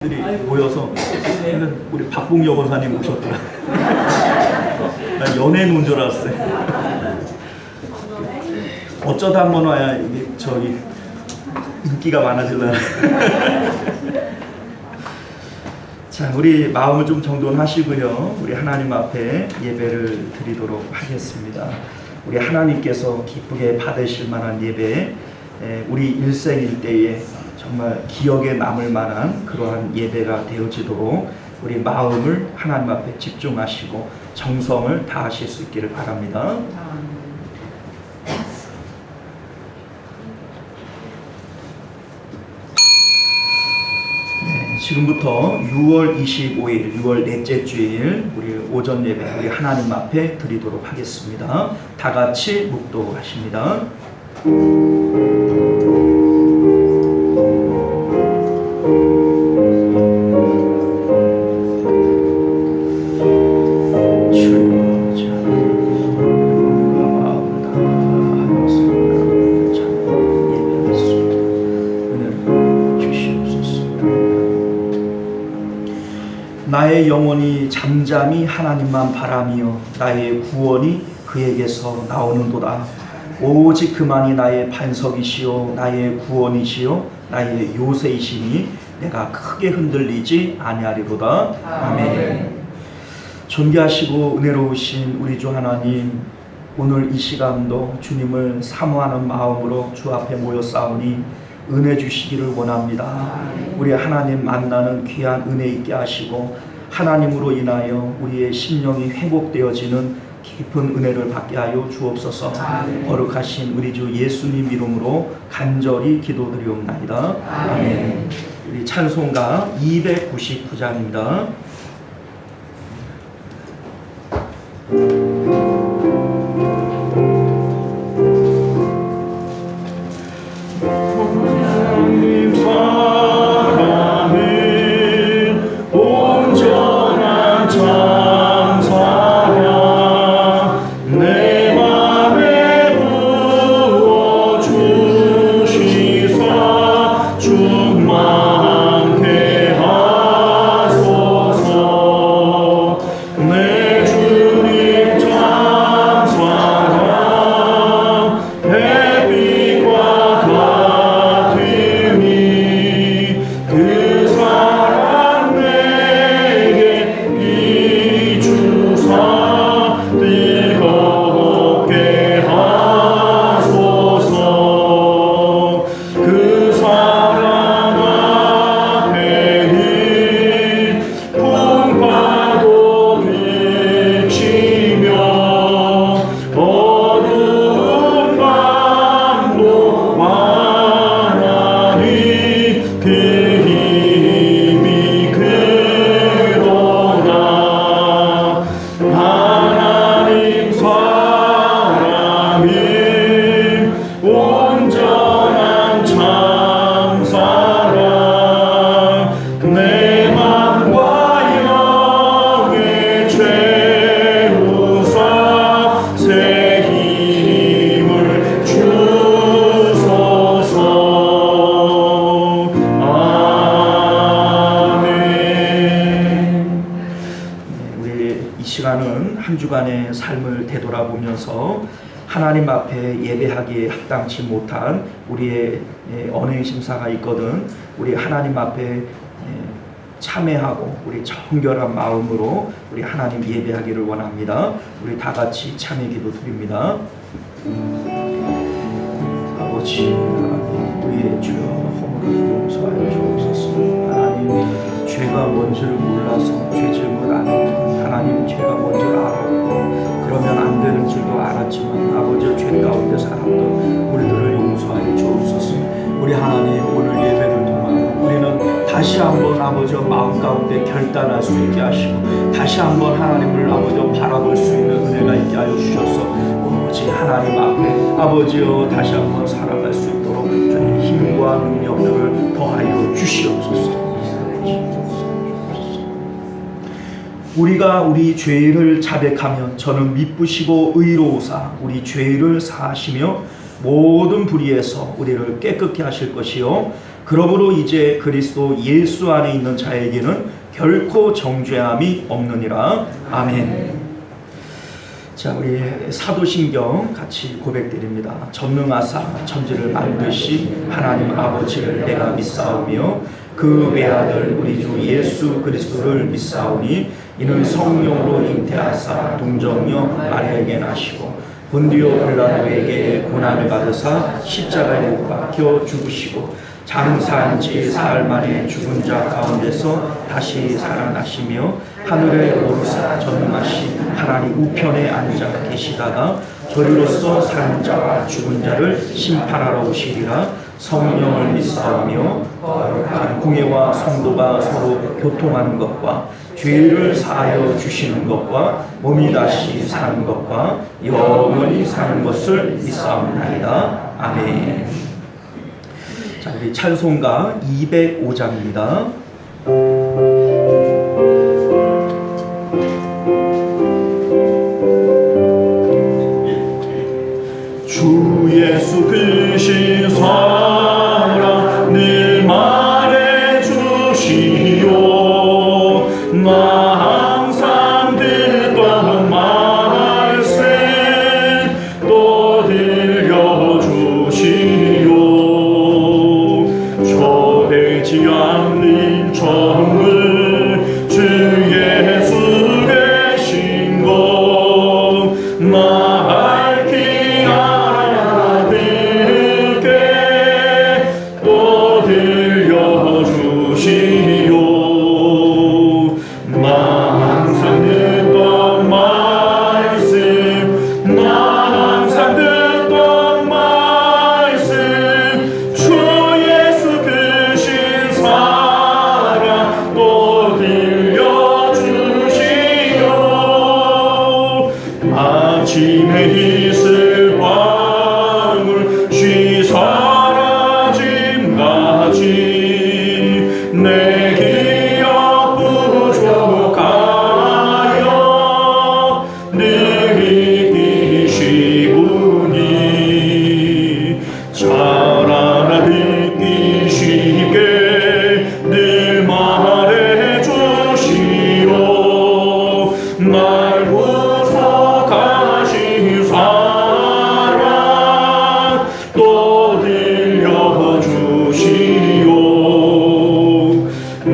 들이 모여서 우리 박봉 여고사님 오셨더라. 난 연예인 온 줄 알았어요. 어쩌다 한번 와야 이게 저기 인기가 많아질라나. 자, 우리 마음을 좀 정돈하시고요. 우리 하나님 앞에 예배를 드리도록 하겠습니다. 우리 하나님께서 기쁘게 받으실 만한 예배, 우리 일생일대에 정말 기억에 남을 만한 그러한 예배가 되어지도록 우리 마음을 하나님 앞에 집중하시고 정성을 다하실 수 있기를 바랍니다. 네, 지금부터 6월 25일, 6월 넷째 주일 우리 오전 예배 우리 하나님 앞에 드리도록 하겠습니다. 다 같이 묵도하십니다. 나의 영혼이 잠잠히 하나님만 바라며 나의 구원이 그에게서 나오는도다. 오직 그만이 나의 반석이시요 나의 구원이시요 나의 요새이시니 내가 크게 흔들리지 아니하리로다. 아멘. 존귀하시고 은혜로우신 우리 주 하나님, 오늘 이 시간도 주님을 사모하는 마음으로 주 앞에 모였사오니 은혜 주시기를 원합니다. 우리 하나님 만나는 귀한 은혜 있게 하시고 하나님으로 인하여 우리의 심령이 회복되어지는 깊은 은혜를 받게 하여 주옵소서. 거룩하신 우리 주 예수님 이름으로 간절히 기도드리옵나이다. 아멘. 우리 찬송가 299장입니다. 한 주간의 삶을 되돌아보면서 하나님 앞에 예배하기에 합당치 못한 우리의 언행 심사가 있거든 우리 하나님 앞에 참회하고 우리 정결한 마음으로 우리 하나님 예배하기를 원합니다. 우리 다 같이 참회 기도 드립니다. 아버지 하나님, 우리의 주여 허물을 용서하여 주옵소서. 하나님, 죄가 뭔지를 몰라서 죄질을 아는 하나님, 죄가 뭔지를 알았고 그러면 안 되는 줄도 알았지만 아버지 죄 가운데 살았던 우리들을 용서하여 주옵소서. 우리 하나님, 오늘 예배를 통하여 우리는 다시 한번 아버지 마음 가운데 결단할 수 있게 하시고 다시 한번 하나님을 아버지 바라볼 수 있는 은혜가 있게 하여 주셔서 오직 하나님 앞에 아버지여 다시 한번 살아갈 수 있도록 주님 힘과 능력들을 더하여 주시옵소서. 우리가 우리 죄를 자백하면 저는 미쁘시고 의로우사 우리 죄를 사하시며 모든 불의에서 우리를 깨끗게 하실 것이요 그러므로 이제 그리스도 예수 안에 있는 자에게는 결코 정죄함이 없느니라. 아멘. 자, 우리 사도신경 같이 고백드립니다. 전능하사 천지를 만드신 하나님 아버지를 내가 믿사오며 그 외아들 우리 주 예수 그리스도를 믿사오니 이는 성령으로 잉태하사 동정녀 마리아에게 나시고 본디오 빌라도에게 고난을 받으사 십자가에 못 박혀 죽으시고 장사한 지 사흘 만에 죽은 자 가운데서 다시 살아나시며 하늘에 오르사 전능하신 하나님 우편에 앉아 계시다가 저리로서 사는 자와 죽은 자를 심판하러 오시리라. 성령을 믿사오며 공회와 성도가 서로 교통하는 것과 죄를 사하여 주시는 것과 몸이 다시 사는 것과 영원히 사는 것을 믿사옵나이다. 아멘. 자, 우리 찬송가 205장입니다. 주 예수 크신 사랑 늘 말해주시오. 나 항상 듣던 말씀 또 들려주시오. 저되지 않는 정을 주 예수 계신 것 밝히 알아듣게 또 들려주시오. 나 항상 듣던 말씀 나 항상 듣던 말씀 주 예수 크신 사랑 또 들려주시오. 아침에 이슬 방울 쉬 사라짐같이 내 기억 부족하여 늘 이기시구니 잘 알아듣기 쉽게 늘 말해주시오. 날 구속하신 사랑 또 들려주시오.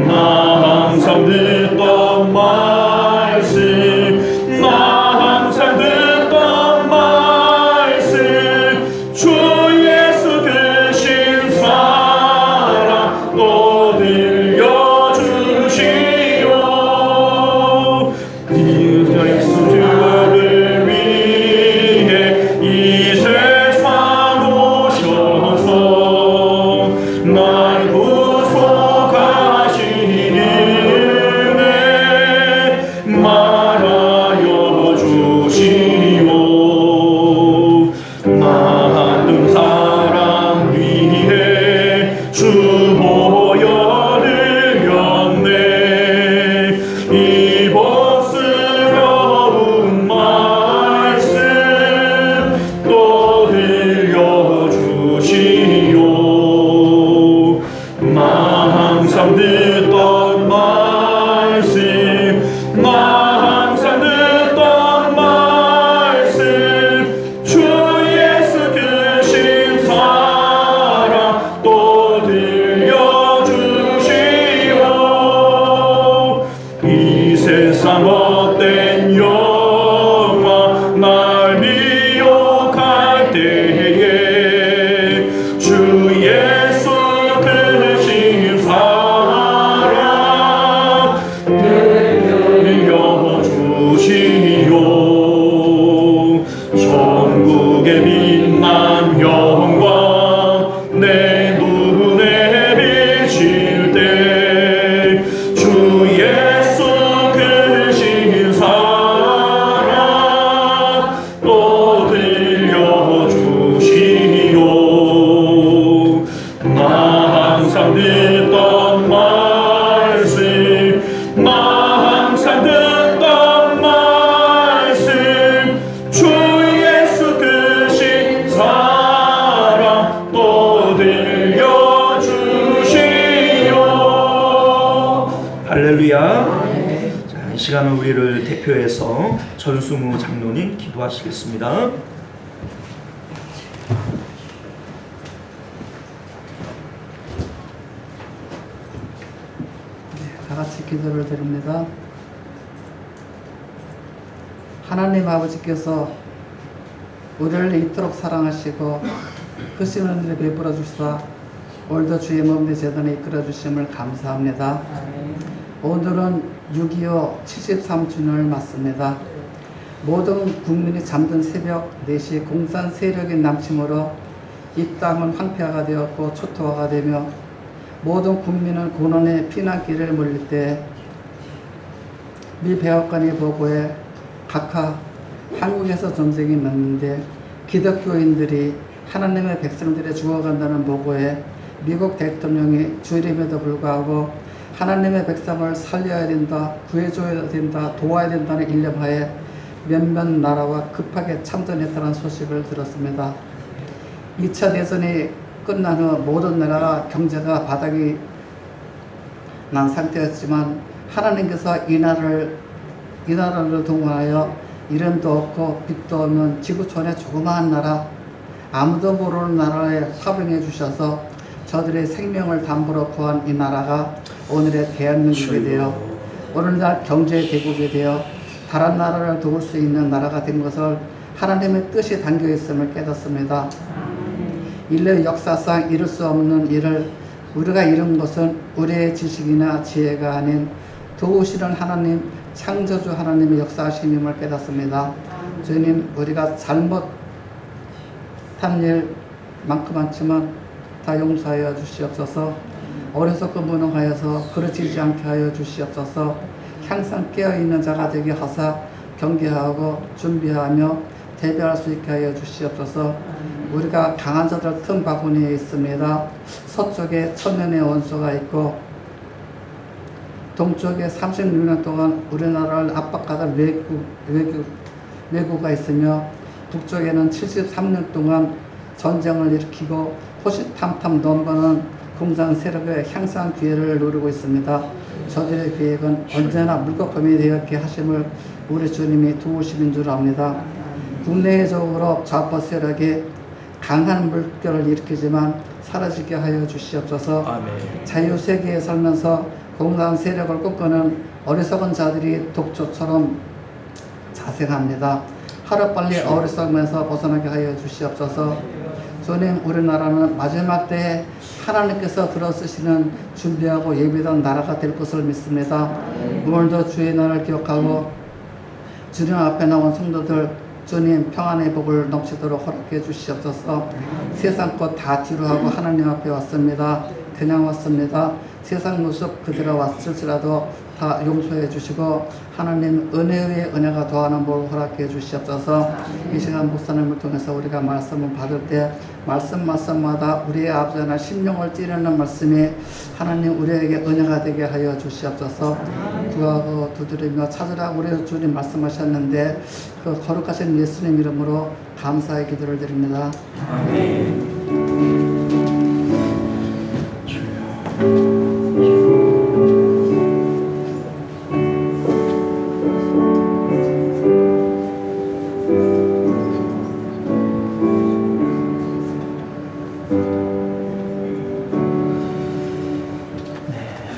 나 항상 듣던 말씀 나 항상 듣던 말씀 주 예수 크신 사랑 또 들려주시오. 예수 주를 위해 이 세상 오셔서 날 구속하신 은혜 말하여 주시오. 많은 사람 위해 주 보혈 흘렸네. 이 복스러운 말씀 또 들려주시오. 나 항상 듣던 말씀 나 항상 듣던 말씀 주 예수 크신 사랑 또 들려주시오. 이 세상 헛된 영화 날 미혹할 때에 주 예수 크신 사랑 들려주시오. 천국의 빛난 영광 내 눈에 비칠 때 주 예수 크신 할렐루야. 자, 이 시간은 우리를 대표해서 전수무 장로님 기도하시겠습니다. 다 같이 기도를 드립니다. 하나님 아버지께서 우리를 이토록 사랑하시고 크신 은혜를 베풀어 주사 오늘도 주의 몸대 재단에 이끌어 주심을 감사합니다. 오늘은 6.25 73주년을 맞습니다. 모든 국민이 잠든 새벽 4시 공산 세력의 남침으로 이 땅은 황폐화가 되었고 초토화가 되며 모든 국민은 고난의 피난길을 물릴 때 미 백악관의 보고에 각하 한국에서 전쟁이 났는데 기독교인들이 하나님의 백성들이 죽어간다는 보고에 미국 대통령이 주일임에도 불구하고 하나님의 백성을 살려야 된다, 구해줘야 된다, 도와야 된다는 일념하에 몇몇 나라와 급하게 참전했다는 소식을 들었습니다. 2차 대전이 끝난 후 모든 나라가 경제가 바닥이 난 상태였지만 하나님께서 이 나라를 동원하여 이름도 없고 빛도 없는 지구촌의 조그마한 나라, 아무도 모르는 나라에 파병해 주셔서 저들의 생명을 담보로 구한 이 나라가 오늘의 대한민국이 되어 오늘날 경제의 대국이 되어 다른 나라를 도울 수 있는 나라가 된 것을 하나님의 뜻이 담겨 있음을 깨닫습니다. 인류 역사상 이룰 수 없는 일을 우리가 이룬 것은 우리의 지식이나 지혜가 아닌 도우시는 하나님, 창조주 하나님의 역사하심임을 깨닫습니다. 주님, 우리가 잘못한 일 많고 많지만 다 용서하여 주시옵소서. 어리석고 무능하여서 그르치지 않게 하여 주시옵소서. 항상 깨어있는 자가 되게 하사 경계하고 준비하며 대비할 수 있게 하여 주시옵소서. 우리가 강한 자들 틈 바구니에 있습니다. 서쪽에 천년의 원수가 있고 동쪽에 36년 동안 우리나라를 압박하던 외구가 있으며 북쪽에는 73년 동안 전쟁을 일으키고 호시탐탐 넘보는 공산 세력의 향상 기회를 누리고 있습니다. 저들의 계획은 언제나 물거품이 되었게 하심을 우리 주님이 도우심인 줄 압니다. 국내적으로 좌파 세력이 강한 물결을 일으키지만 사라지게 하여 주시옵소서. 아멘. 자유세계에 살면서 공산 세력을 꿈꾸는 어리석은 자들이 독초처럼 자생합니다. 하루빨리 어리석음에서 벗어나게 하여 주시옵소서. 주님, 우리나라는 마지막 때에 하나님께서 들어쓰시는 준비하고 예비된 나라가 될 것을 믿습니다. 오늘도 주의 날을 기억하고 주님 앞에 나온 성도들 주님 평안의 복을 넘치도록 허락해 주시옵소서. 세상 것 다 뒤로하고 하나님 앞에 왔습니다. 그냥 왔습니다. 세상 모습 그대로 왔을지라도 다 용서해 주시고 하나님 은혜 위에 은혜가 더하는 복을 허락해 주시옵소서. 이 시간 목사님을 통해서 우리가 말씀을 받을 때 말씀마다 우리의 아버지 하나 심령을 찌르는 말씀이 하나님 우리에게 은혜가 되게 하여 주시옵소서. 구하고 두드리며 찾으라 우리 주님 말씀하셨는데 그 거룩하신 예수님 이름으로 감사의 기도를 드립니다. 아멘.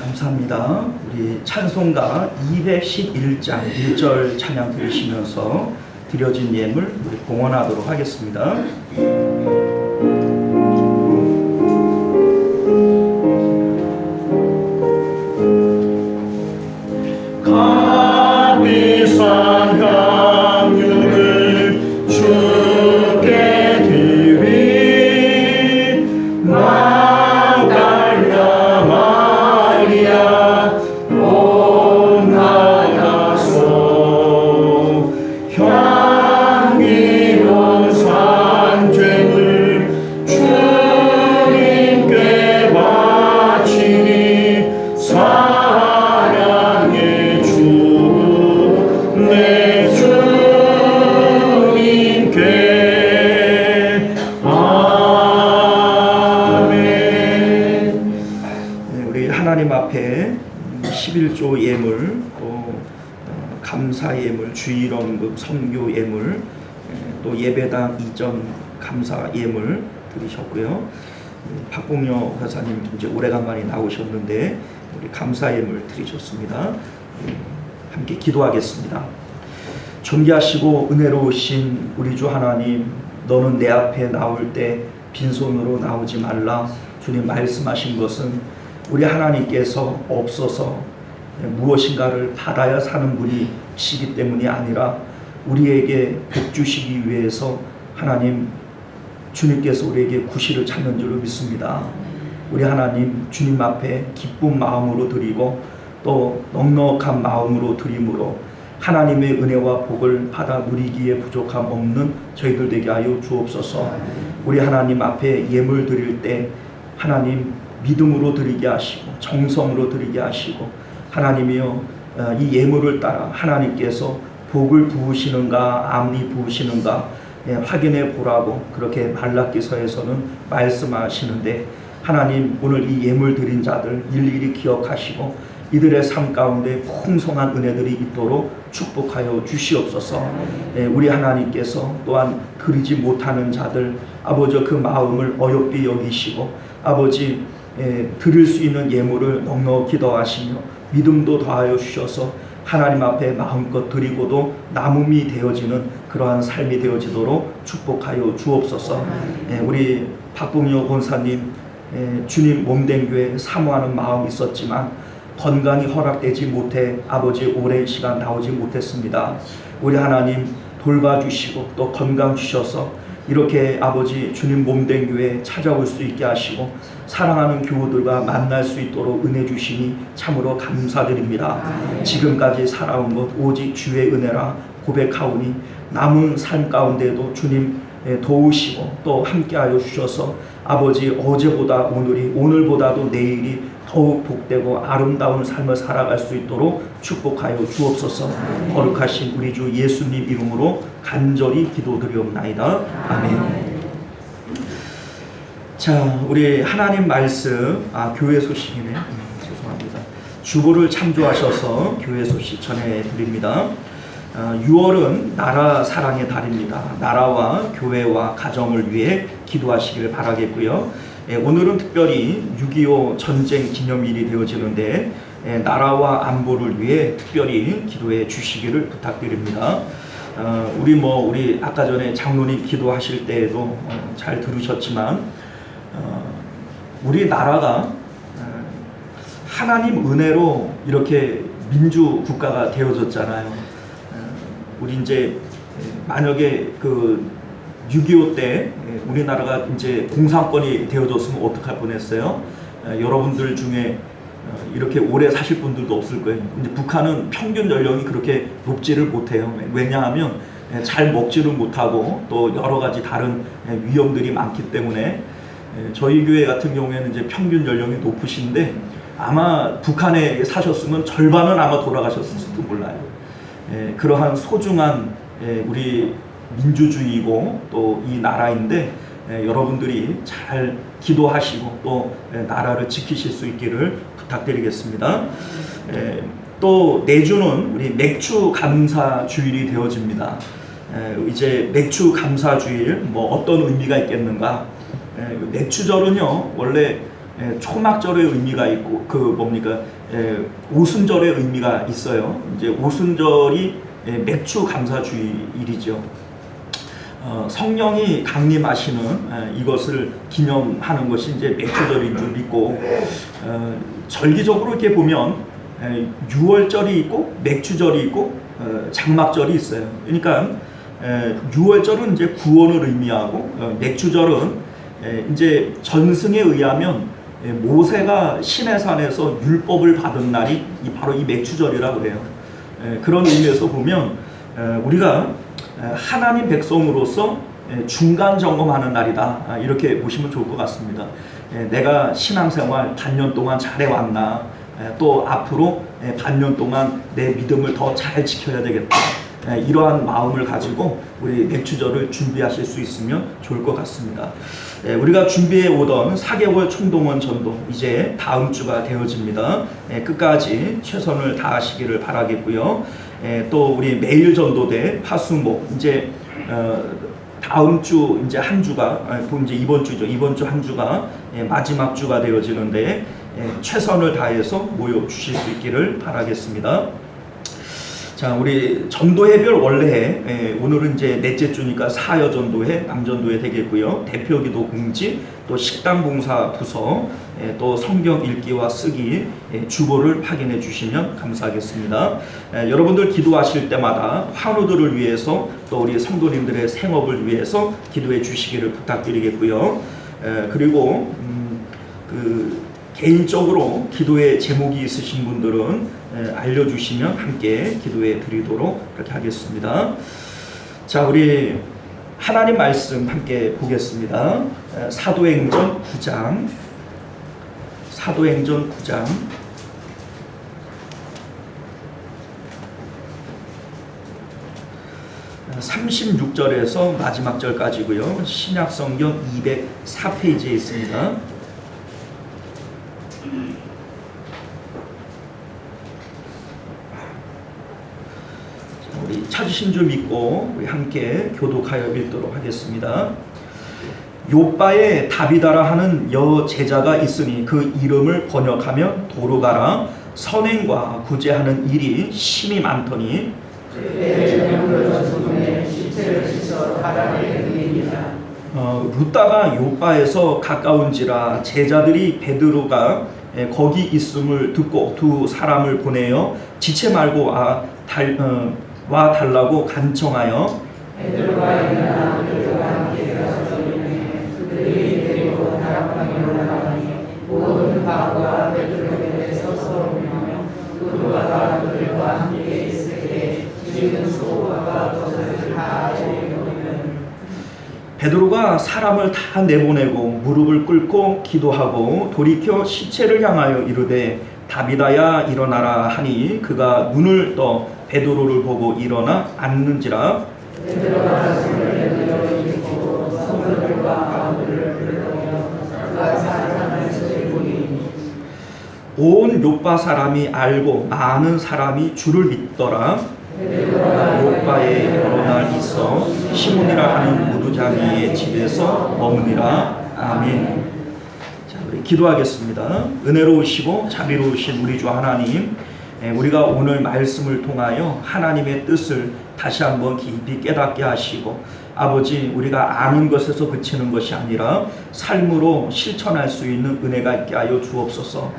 감사합니다. 우리 찬송가 211장 1절 찬양 들으시면서 드려진 예물 우리 봉헌하도록 하겠습니다. 값비싼 향유를 주께 드리 마달라 마리아 온 나가소 향기로운 산죄 철조 예물, 또 감사 예물, 주일원금, 선교 예물, 또 예배당 이전 감사 예물 드리셨고요. 박봉여 회사님 이제 오래간만에 나오셨는데 우리 감사 예물 드리셨습니다. 함께 기도하겠습니다. 존귀하시고 은혜로우신 우리 주 하나님, 너는 내 앞에 나올 때 빈손으로 나오지 말라. 주님 말씀하신 것은 우리 하나님께서 없어서 무엇인가를 받아야 사는 분이시기 때문이 아니라 우리에게 복 주시기 위해서 하나님 주님께서 우리에게 구실을 찾는 줄로 믿습니다. 우리 하나님 주님 앞에 기쁜 마음으로 드리고 또 넉넉한 마음으로 드림으로 하나님의 은혜와 복을 받아 누리기에 부족함 없는 저희들 되게 하여 주옵소서. 우리 하나님 앞에 예물 드릴 때 하나님 믿음으로 드리게 하시고 정성으로 드리게 하시고 하나님이여 이 예물을 따라 하나님께서 복을 부으시는가 암리 부으시는가 확인해 보라고 그렇게 말라기서에서는 말씀하시는데 하나님 오늘 이 예물 드린 자들 일일이 기억하시고 이들의 삶 가운데 풍성한 은혜들이 있도록 축복하여 주시옵소서. 우리 하나님께서 또한 드리지 못하는 자들 아버지 그 마음을 어렵게 여기시고 아버지 드릴 수 있는 예물을 넉넉히 더하시며 믿음도 더하여 주셔서 하나님 앞에 마음껏 드리고도 남음이 되어지는 그러한 삶이 되어지도록 축복하여 주옵소서. 우리 박봉여 권사님 주님 몸된 교회 사모하는 마음이 있었지만 건강이 허락되지 못해 아버지 오랜 시간 나오지 못했습니다. 우리 하나님 돌봐주시고 또 건강 주셔서 이렇게 아버지 주님 몸된 교회 찾아올 수 있게 하시고 사랑하는 교우들과 만날 수 있도록 은혜 주시니 참으로 감사드립니다. 지금까지 살아온 것 오직 주의 은혜라 고백하오니 남은 삶 가운데도 주님 도우시고 또 함께하여 주셔서 아버지 어제보다 오늘이 오늘보다도 내일이 더욱 복되고 아름다운 삶을 살아갈 수 있도록 축복하여 주옵소서. 거룩하신 우리 주 예수님 이름으로 간절히 기도드리옵나이다. 아멘. 자, 우리 하나님 말씀 교회 소식이네. 죄송합니다. 주보를 참조하셔서 교회 소식 전해드립니다. 6월은 나라 사랑의 달입니다. 나라와 교회와 가정을 위해 기도하시기를 바라겠고요. 오늘은 특별히 6.25 전쟁 기념일이 되어지는데 나라와 안보를 위해 특별히 기도해 주시기를 부탁드립니다. 우리 아까 전에 장로님 기도하실 때에도 잘 들으셨지만 우리 나라가 하나님 은혜로 이렇게 민주 국가가 되어졌잖아요. 우리 이제 만약에 6.25 때 우리나라가 이제 공산권이 되어졌으면 어떡할 뻔했어요. 여러분들 중에 이렇게 오래 사실 분들도 없을 거예요. 근데 북한은 평균 연령이 그렇게 높지를 못해요. 왜냐하면 잘 먹지를 못하고 또 여러 가지 다른 위험들이 많기 때문에 저희 교회 같은 경우에는 이제 평균 연령이 높으신데 아마 북한에 사셨으면 절반은 아마 돌아가셨을지도 몰라요. 그러한 소중한 우리 민주주의고 또 이 나라인데 여러분들이 잘 기도하시고 또 나라를 지키실 수 있기를 부탁드리겠습니다. 또 내주는 우리 맥주 감사 주일이 되어집니다. 이제 맥주 감사 주일 어떤 의미가 있겠는가? 맥주절은요 원래 초막절의 의미가 있고 오순절의 의미가 있어요. 이제 오순절이 맥주 감사 주일이죠. 성령이 강림하시는 이것을 기념하는 것이 이제 맥주절인 줄 믿고 절기적으로 이렇게 보면 6월절이 있고 맥주절이 있고 장막절이 있어요. 그러니까 6월절은 이제 구원을 의미하고 맥주절은 이제 전승에 의하면 모세가 시내산에서 율법을 받은 날이 바로 이 맥주절이라고 그래요. 그런 의미에서 보면 우리가 하나님 백성으로서 중간 점검하는 날이다 이렇게 보시면 좋을 것 같습니다. 내가 신앙생활 반년 동안 잘해왔나 또 앞으로 반년 동안 내 믿음을 더 잘 지켜야 되겠다 이러한 마음을 가지고 우리 맥주절을 준비하실 수 있으면 좋을 것 같습니다. 우리가 준비해 오던 4개월 총동원 전도 이제 다음 주가 되어집니다. 끝까지 최선을 다하시기를 바라겠고요. 또 우리 매일 전도대 화수목 이제 다음 주 이제 한 주가 이제 이번 주죠. 이번 주 한 주가 마지막 주가 되어지는데 최선을 다해서 모여 주실 수 있기를 바라겠습니다. 자, 우리 전도회별 원래해 오늘은 이제 넷째 주니까 사여 전도회, 남전도회 되겠고요. 대표기도 공지, 또 식당 봉사 부서, 또 성경 읽기와 쓰기 주보를 확인해 주시면 감사하겠습니다. 여러분들 기도하실 때마다 환우들을 위해서 또 우리 성도님들의 생업을 위해서 기도해 주시기를 부탁드리겠고요. 그리고 개인적으로 기도의 제목이 있으신 분들은 알려주시면 함께 기도해 드리도록 그렇게 하겠습니다. 자, 우리 하나님 말씀 함께 보겠습니다. 사도행전 9장 36절에서 마지막 절까지고요. 신약성경 204페이지에 있습니다. 우리 찾으신 줄 믿고 우리 함께 교독하여 읽도록 하겠습니다. 요빠에 다비다라 하는 여 제자가 있으니 그 이름을 번역하면 도로가라. 선행과 구제하는 일이 심히 많더니 루다가 요빠에서 가까운지라 제자들이 베드로가 거기 있음을 듣고 두 사람을 보내어 지체 말고 와 달라고 간청하여 베드로가 일어나 그들과 함께 가서 이르매 그들이 데리고 다락방에 올라가니 모든 바울과 베드로에 대해서 서로하며 루다가 그들과 함께 있을 때 죽은 소고가 것을 다 제거하면 베드로가 사람을 다 내보내고 무릎을 꿇고 기도하고 돌이켜 시체를 향하여 이르되 다비다야 일어나라 하니 그가 눈을 떠 베드로를 보고 일어나 앉는지라. 베드로가 손을 내밀어 일으키고 성도들과 바울을 불러내어 그가 살아나는 것을 보니 온 요빠 사람이 알고 많은 사람이 주를 믿더라. 베드로가 요빠에 여러 날 있어 시몬이라 하는 무두장이의 집에서 머무니라. 아멘. 자, 우리 기도하겠습니다. 은혜로우시고 자비로우신 우리 주 하나님, 우리가 오늘 말씀을 통하여 하나님의 뜻을 다시 한번 깊이 깨닫게 하시고 아버지 우리가 아는 것에서 그치는 것이 아니라 삶으로 실천할 수 있는 은혜가 있게 하여 주옵소서.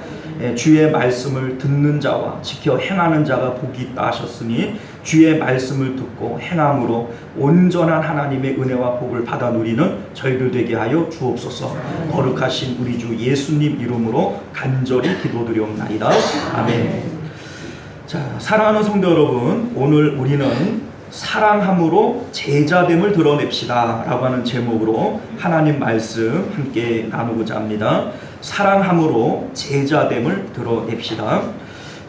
주의 말씀을 듣는 자와 지켜 행하는 자가 복이 있다 하셨으니 주의 말씀을 듣고 행함으로 온전한 하나님의 은혜와 복을 받아 누리는 저희들 되게 하여 주옵소서. 거룩하신 우리 주 예수님 이름으로 간절히 기도드리옵나이다. 아멘. 자, 사랑하는 성도 여러분, 오늘 우리는 사랑함으로 제자됨을 드러냅시다 라고 하는 제목으로 하나님 말씀 함께 나누고자 합니다. 사랑함으로 제자됨을 드러냅시다.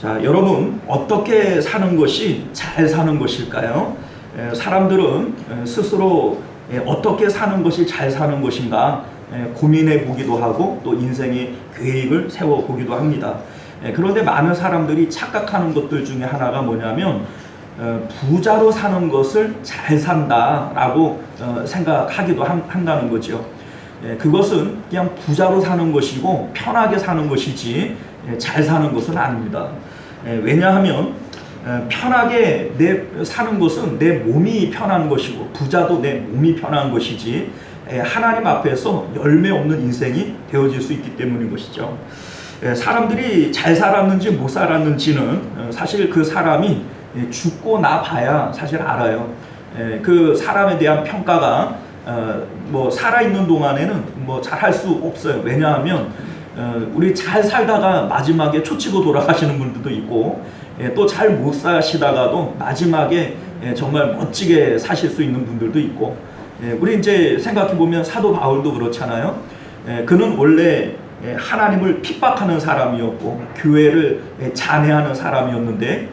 자, 여러분 어떻게 사는 것이 잘 사는 것일까요? 사람들은 스스로 어떻게 사는 것이 잘 사는 것인가 고민해 보기도 하고 또 인생의 계획을 세워 보기도 합니다. 그런데 많은 사람들이 착각하는 것들 중에 하나가 뭐냐면 부자로 사는 것을 잘 산다라고 생각하기도 한다는 거죠. 그것은 그냥 부자로 사는 것이고 편하게 사는 것이지 잘 사는 것은 아닙니다. 왜냐하면 편하게 사는 것은 내 몸이 편한 것이고 부자도 내 몸이 편한 것이지 하나님 앞에서 열매 없는 인생이 되어질 수 있기 때문인 것이죠. 사람들이 잘 살았는지 못 살았는지는 사실 그 사람이 죽고 나봐야 사실 알아요. 그 사람에 대한 평가가 뭐 살아있는 동안에는 뭐 잘할 수 없어요. 왜냐하면 우리 잘 살다가 마지막에 초치고 돌아가시는 분들도 있고 또 잘 못 사시다가도 마지막에 정말 멋지게 사실 수 있는 분들도 있고 우리 이제 생각해 보면 사도 바울도 그렇잖아요. 그는 원래 하나님을 핍박하는 사람이었고 교회를 잔해하는 사람이었는데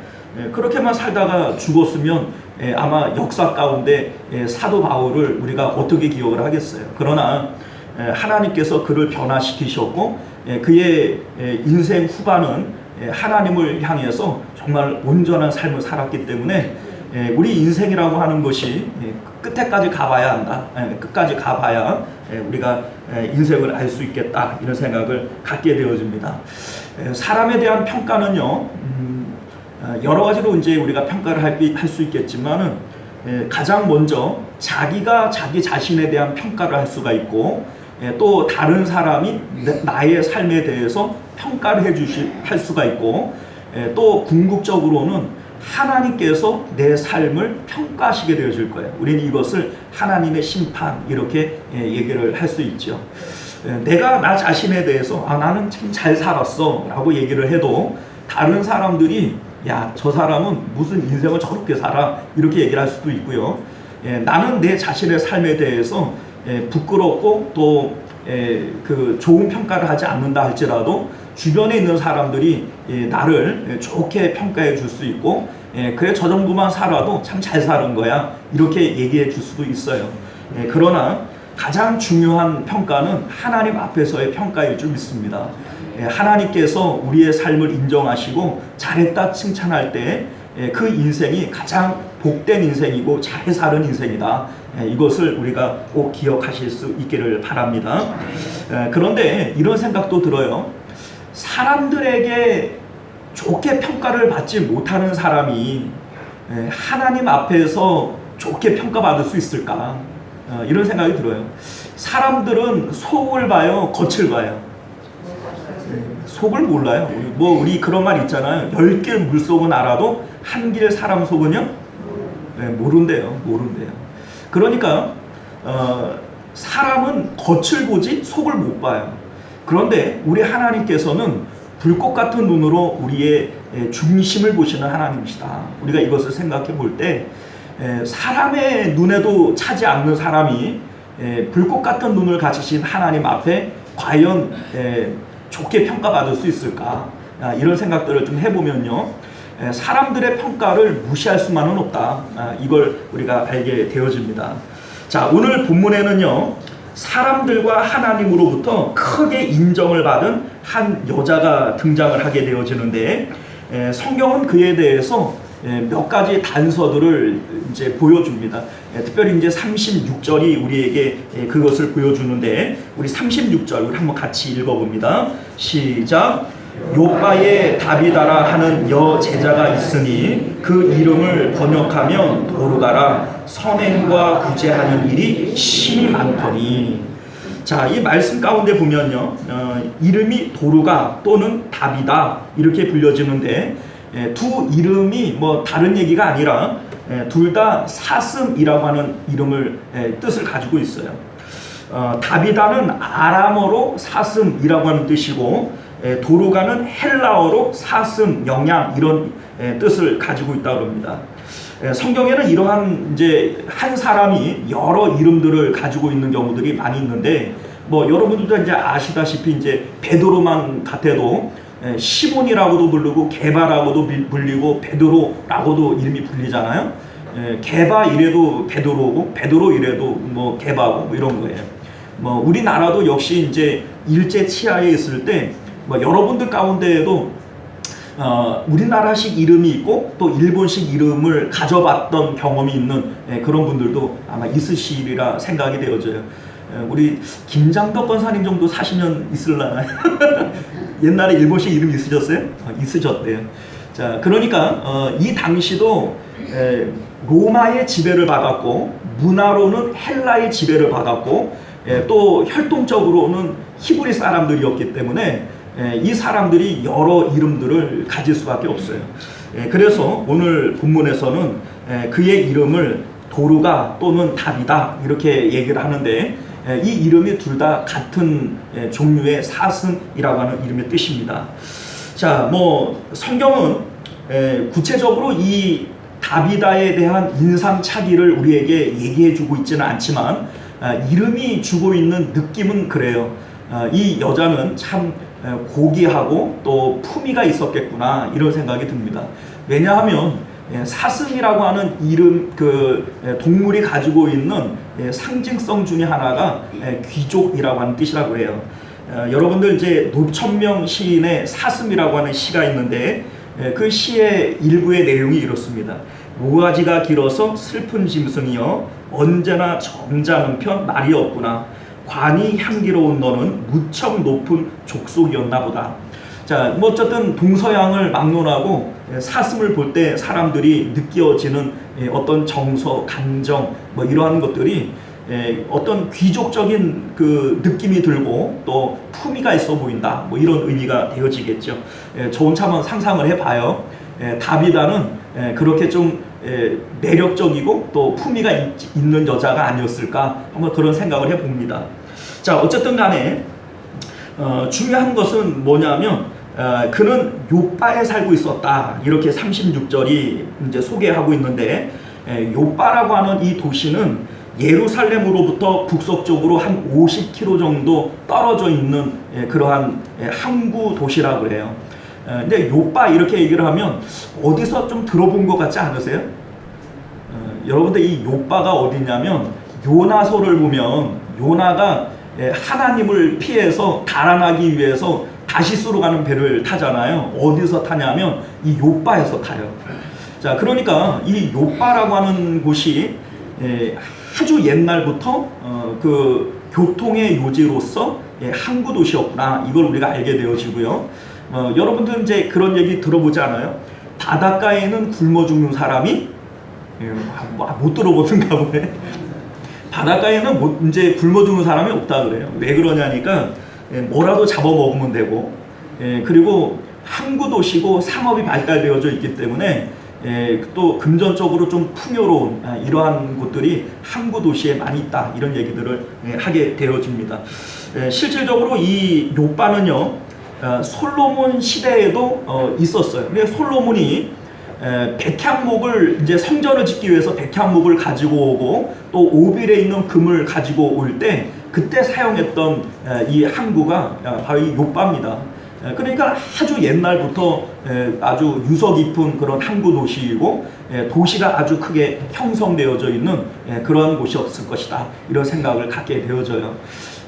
그렇게만 살다가 죽었으면 아마 역사 가운데 사도 바울을 우리가 어떻게 기억을 하겠어요. 그러나 하나님께서 그를 변화시키셨고 그의 인생 후반은 하나님을 향해서 정말 온전한 삶을 살았기 때문에 우리 인생이라고 하는 것이 끝에까지 가봐야 한다. 끝까지 가봐야 우리가 인생을 알 수 있겠다. 이런 생각을 갖게 되어집니다. 사람에 대한 평가는요, 여러 가지로 이제 우리가 평가를 할 수 있겠지만은 가장 먼저 자기가 자기 자신에 대한 평가를 할 수가 있고 또 다른 사람이 나의 삶에 대해서 평가를 할 수가 있고 또 궁극적으로는 하나님께서 내 삶을 평가하시게 되어질 거예요. 우리는 이것을 하나님의 심판 이렇게 얘기를 할 수 있죠. 내가 나 자신에 대해서 나는 참 잘 살았어 라고 얘기를 해도 다른 사람들이 야, 저 사람은 무슨 인생을 저렇게 살아 이렇게 얘기를 할 수도 있고요. 나는 내 자신의 삶에 대해서 부끄럽고 또 그 좋은 평가를 하지 않는다 할지라도 주변에 있는 사람들이 나를 좋게 평가해 줄 수 있고 그래 저 정도만 살아도 참 잘 사는 거야 이렇게 얘기해 줄 수도 있어요. 그러나 가장 중요한 평가는 하나님 앞에서의 평가일 줄 믿습니다. 하나님께서 우리의 삶을 인정하시고 잘했다 칭찬할 때 그 인생이 가장 복된 인생이고 잘 사는 인생이다. 이것을 우리가 꼭 기억하실 수 있기를 바랍니다. 그런데 이런 생각도 들어요. 사람들에게 좋게 평가를 받지 못하는 사람이 하나님 앞에서 좋게 평가받을 수 있을까? 이런 생각이 들어요. 사람들은 속을 봐요, 겉을 봐요. 속을 몰라요. 우리 그런 말 있잖아요. 10길 물속은 알아도 한 길 사람 속은요? 모른대요. 그러니까 사람은 겉을 보지 속을 못 봐요. 그런데 우리 하나님께서는 불꽃 같은 눈으로 우리의 중심을 보시는 하나님이시다. 우리가 이것을 생각해 볼 때 사람의 눈에도 차지 않는 사람이 불꽃 같은 눈을 가지신 하나님 앞에 과연 좋게 평가받을 수 있을까? 이런 생각들을 좀 해보면요. 사람들의 평가를 무시할 수만은 없다. 이걸 우리가 알게 되어집니다. 자, 오늘 본문에는요. 사람들과 하나님으로부터 크게 인정을 받은 한 여자가 등장을 하게 되어지는데 성경은 그에 대해서 몇 가지 단서들을 이제 보여줍니다. 특별히 이제 36절이 우리에게 그것을 보여주는데 우리 36절 우리 한번 같이 읽어봅니다. 시작. 요바에 다비다라 하는 여제자가 있으니 그 이름을 번역하면 도르가라 선행과 구제하는 일이 심히 많더니. 자, 이 말씀 가운데 보면요, 이름이 도르가 또는 다비다 이렇게 불려지는데 두 이름이 뭐 다른 얘기가 아니라 둘 다 사슴이라고 하는 이름을 뜻을 가지고 있어요. 다비다는 아람어로 사슴이라고 하는 뜻이고 도르가는 헬라어로 사슴, 영양 이런 뜻을 가지고 있다고 합니다. 성경에는 이러한 이제 한 사람이 여러 이름들을 가지고 있는 경우들이 많이 있는데 뭐 여러분들도 이제 아시다시피 이제 베드로만 같아도 시몬이라고도 부르고 게바라고도 불리고 베드로라고도 이름이 불리잖아요. 게바 이래도 베드로고 베드로 이래도 뭐 게바고 뭐 이런 거예요. 뭐 우리나라도 역시 이제 일제 치하에 있을 때 뭐 여러분들 가운데에도 우리나라식 이름이 있고 또 일본식 이름을 가져봤던 경험이 있는 그런 분들도 아마 있으시리라 생각이 되어져요. 우리 김장덕 권사님 정도 사시면 있을라나요? 옛날에 일본식 이름 있으셨어요? 있으셨대요. 자, 그러니까 이 당시도 로마의 지배를 받았고 문화로는 헬라의 지배를 받았고 또 혈통적으로는 히브리 사람들이었기 때문에 이 사람들이 여러 이름들을 가질 수밖에 없어요. 그래서 오늘 본문에서는 그의 이름을 도르가 또는 다비다 이렇게 얘기를 하는데 이 이름이 둘 다 같은 종류의 사슴이라고 하는 이름의 뜻입니다. 자, 뭐 성경은 구체적으로 이 다비다에 대한 인상착의를 우리에게 얘기해주고 있지는 않지만 이름이 주고 있는 느낌은 그래요. 이 여자는 참 고귀하고 또 품위가 있었겠구나 이런 생각이 듭니다. 왜냐하면 사슴이라고 하는 이름 동물이 가지고 있는 상징성 중에 하나가 귀족이라고 하는 뜻이라고 해요. 여러분들 이제 노천명 시인의 사슴이라고 하는 시가 있는데 그 시의 일부의 내용이 이렇습니다. 모가지가 길어서 슬픈 짐승이여 언제나 점잖은 편 말이 없구나. 관이 향기로운 너는 무척 높은 족속이었나 보다. 자, 뭐 어쨌든 동서양을 막론하고 사슴을 볼 때 사람들이 느껴지는 어떤 정서, 감정 뭐 이러한 것들이 어떤 귀족적인 그 느낌이 들고 또 품위가 있어 보인다 뭐 이런 의미가 되어지겠죠. 저 혼자 한번 상상을 해봐요. 다비다는 그렇게 좀 매력적이고 또 품위가 있는 여자가 아니었을까 한번 그런 생각을 해봅니다. 자, 어쨌든 간에 중요한 것은 뭐냐면 그는 욥바에 살고 있었다 이렇게 36절이 이제 소개하고 있는데 욥바라고 하는 이 도시는 예루살렘으로부터 북서쪽으로 한 50km 정도 떨어져 있는 그러한 항구 도시라고 그래요. 근데 욥바 이렇게 얘기를 하면 어디서 좀 들어본 것 같지 않으세요? 여러분들 이 욥바가 어디냐면 요나서를 보면 요나가 하나님을 피해서 달아나기 위해서 다시스로 가는 배를 타잖아요. 어디서 타냐면 이 욥바에서 타요. 자, 그러니까 이 욥바라고 하는 곳이 아주 옛날부터 그 교통의 요지로서 항구 도시였구나. 이걸 우리가 알게 되어지고요. 여러분들 이제 그런 얘기 들어보지 않아요? 바닷가에는 굶어 죽는 사람이 못 들어보는가 보네. 바닷가에는 이제 굶어 죽는 사람이 없다 그래요. 왜 그러냐니까 뭐라도 잡아 먹으면 되고 그리고 항구 도시고 상업이 발달되어져 있기 때문에 또 금전적으로 좀 풍요로운 이러한 곳들이 항구 도시에 많이 있다 이런 얘기들을 하게 되어집니다. 실질적으로 이 욥바는요 솔로몬 시대에도 있었어요. 근데 솔로몬이 백향목을 이제 성전을 짓기 위해서 백향목을 가지고 오고 또 오빌에 있는 금을 가지고 올 때 그때 사용했던 이 항구가 바로 이 욥바입니다. 그러니까 아주 옛날부터 아주 유서 깊은 그런 항구 도시이고 도시가 아주 크게 형성되어져 있는 그런 곳이었을 것이다 이런 생각을 갖게 되어져요.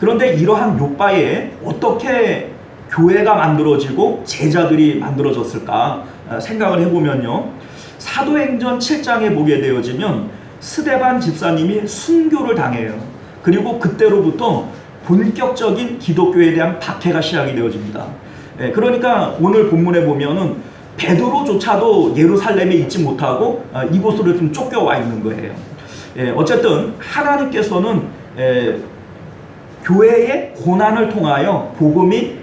그런데 이러한 욥바에 어떻게 교회가 만들어지고 제자들이 만들어졌을까 생각을 해보면요, 사도행전 7장에 보게 되어지면 스데반 집사님이 순교를 당해요. 그리고 그때로부터 본격적인 기독교에 대한 박해가 시작이 되어집니다. 그러니까 오늘 본문에 보면은 베드로조차도 예루살렘에 있지 못하고 이곳으로 좀 쫓겨와 있는 거예요. 어쨌든 하나님께서는 교회의 고난을 통하여 복음이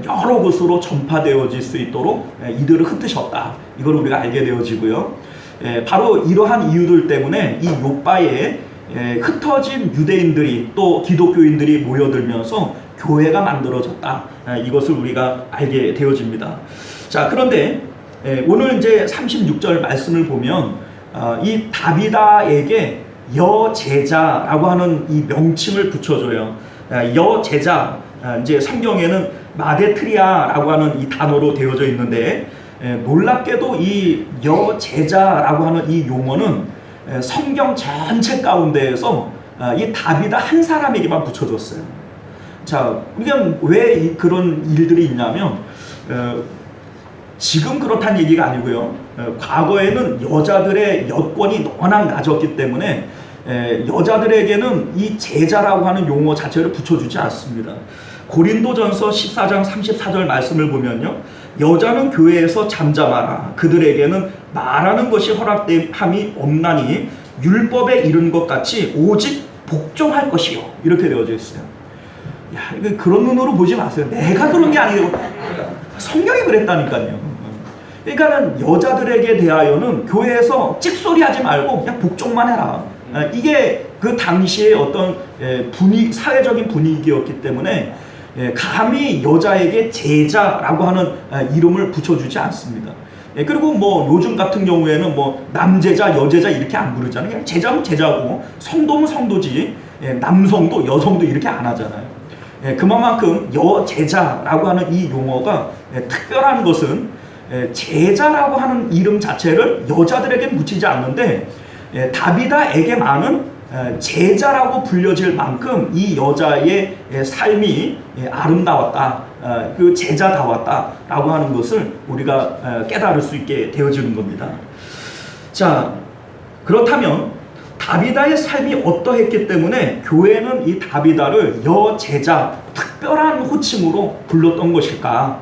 여러 곳으로 전파되어질 수 있도록 이들을 흩으셨다. 이걸 우리가 알게 되어지고요. 바로 이러한 이유들 때문에 이 욥바에 흩어진 유대인들이 또 기독교인들이 모여들면서 교회가 만들어졌다. 이것을 우리가 알게 되어집니다. 자, 그런데 오늘 이제 36절 말씀을 보면 이 다비다에게 여제자라고 하는 이 명칭을 붙여줘요. 여제자, 이제 성경에는 마데트리아라고 하는 이 단어로 되어져 있는데 놀랍게도 이 여제자라고 하는 이 용어는 성경 전체 가운데에서 이 다비다 한 사람에게만 붙여줬어요. 자, 우리가 왜 그런 일들이 있냐면 지금 그렇다는 얘기가 아니고요. 과거에는 여자들의 여권이 워낙 낮았기 때문에 여자들에게는 이 제자라고 하는 용어 자체를 붙여주지 않습니다. 고린도전서 14장 34절 말씀을 보면요, 여자는 교회에서 잠잠하라. 그들에게는 말하는 것이 허락됨이 없나니 율법에 이른 것 같이 오직 복종할 것이요. 이렇게 되어져 있어요. 야, 이거 그런 눈으로 보지 마세요. 내가 그런 게 아니고 성경이 그랬다니까요. 그러니까는 여자들에게 대하여는 교회에서 찍소리하지 말고 그냥 복종만 해라. 이게 그 당시의 어떤 사회적인 분위기였기 때문에 감히 여자에게 제자라고 하는 이름을 붙여주지 않습니다. 그리고 뭐 요즘 같은 경우에는 뭐 남제자, 여제자 이렇게 안 부르잖아요. 그냥 제자면 제자고 성도면 성도지 남성도 여성도 이렇게 안 하잖아요. 그만큼 여제자라고 하는 이 용어가 특별한 것은 제자라고 하는 이름 자체를 여자들에게 붙이지 않는데 다비다에게만은 제자라고 불려질 만큼 이 여자의 삶이 아름다웠다, 그 제자다웠다라고 하는 것을 우리가 깨달을 수 있게 되어지는 겁니다. 자, 그렇다면 다비다의 삶이 어떠했기 때문에 교회는 이 다비다를 여제자, 특별한 호칭으로 불렀던 것일까?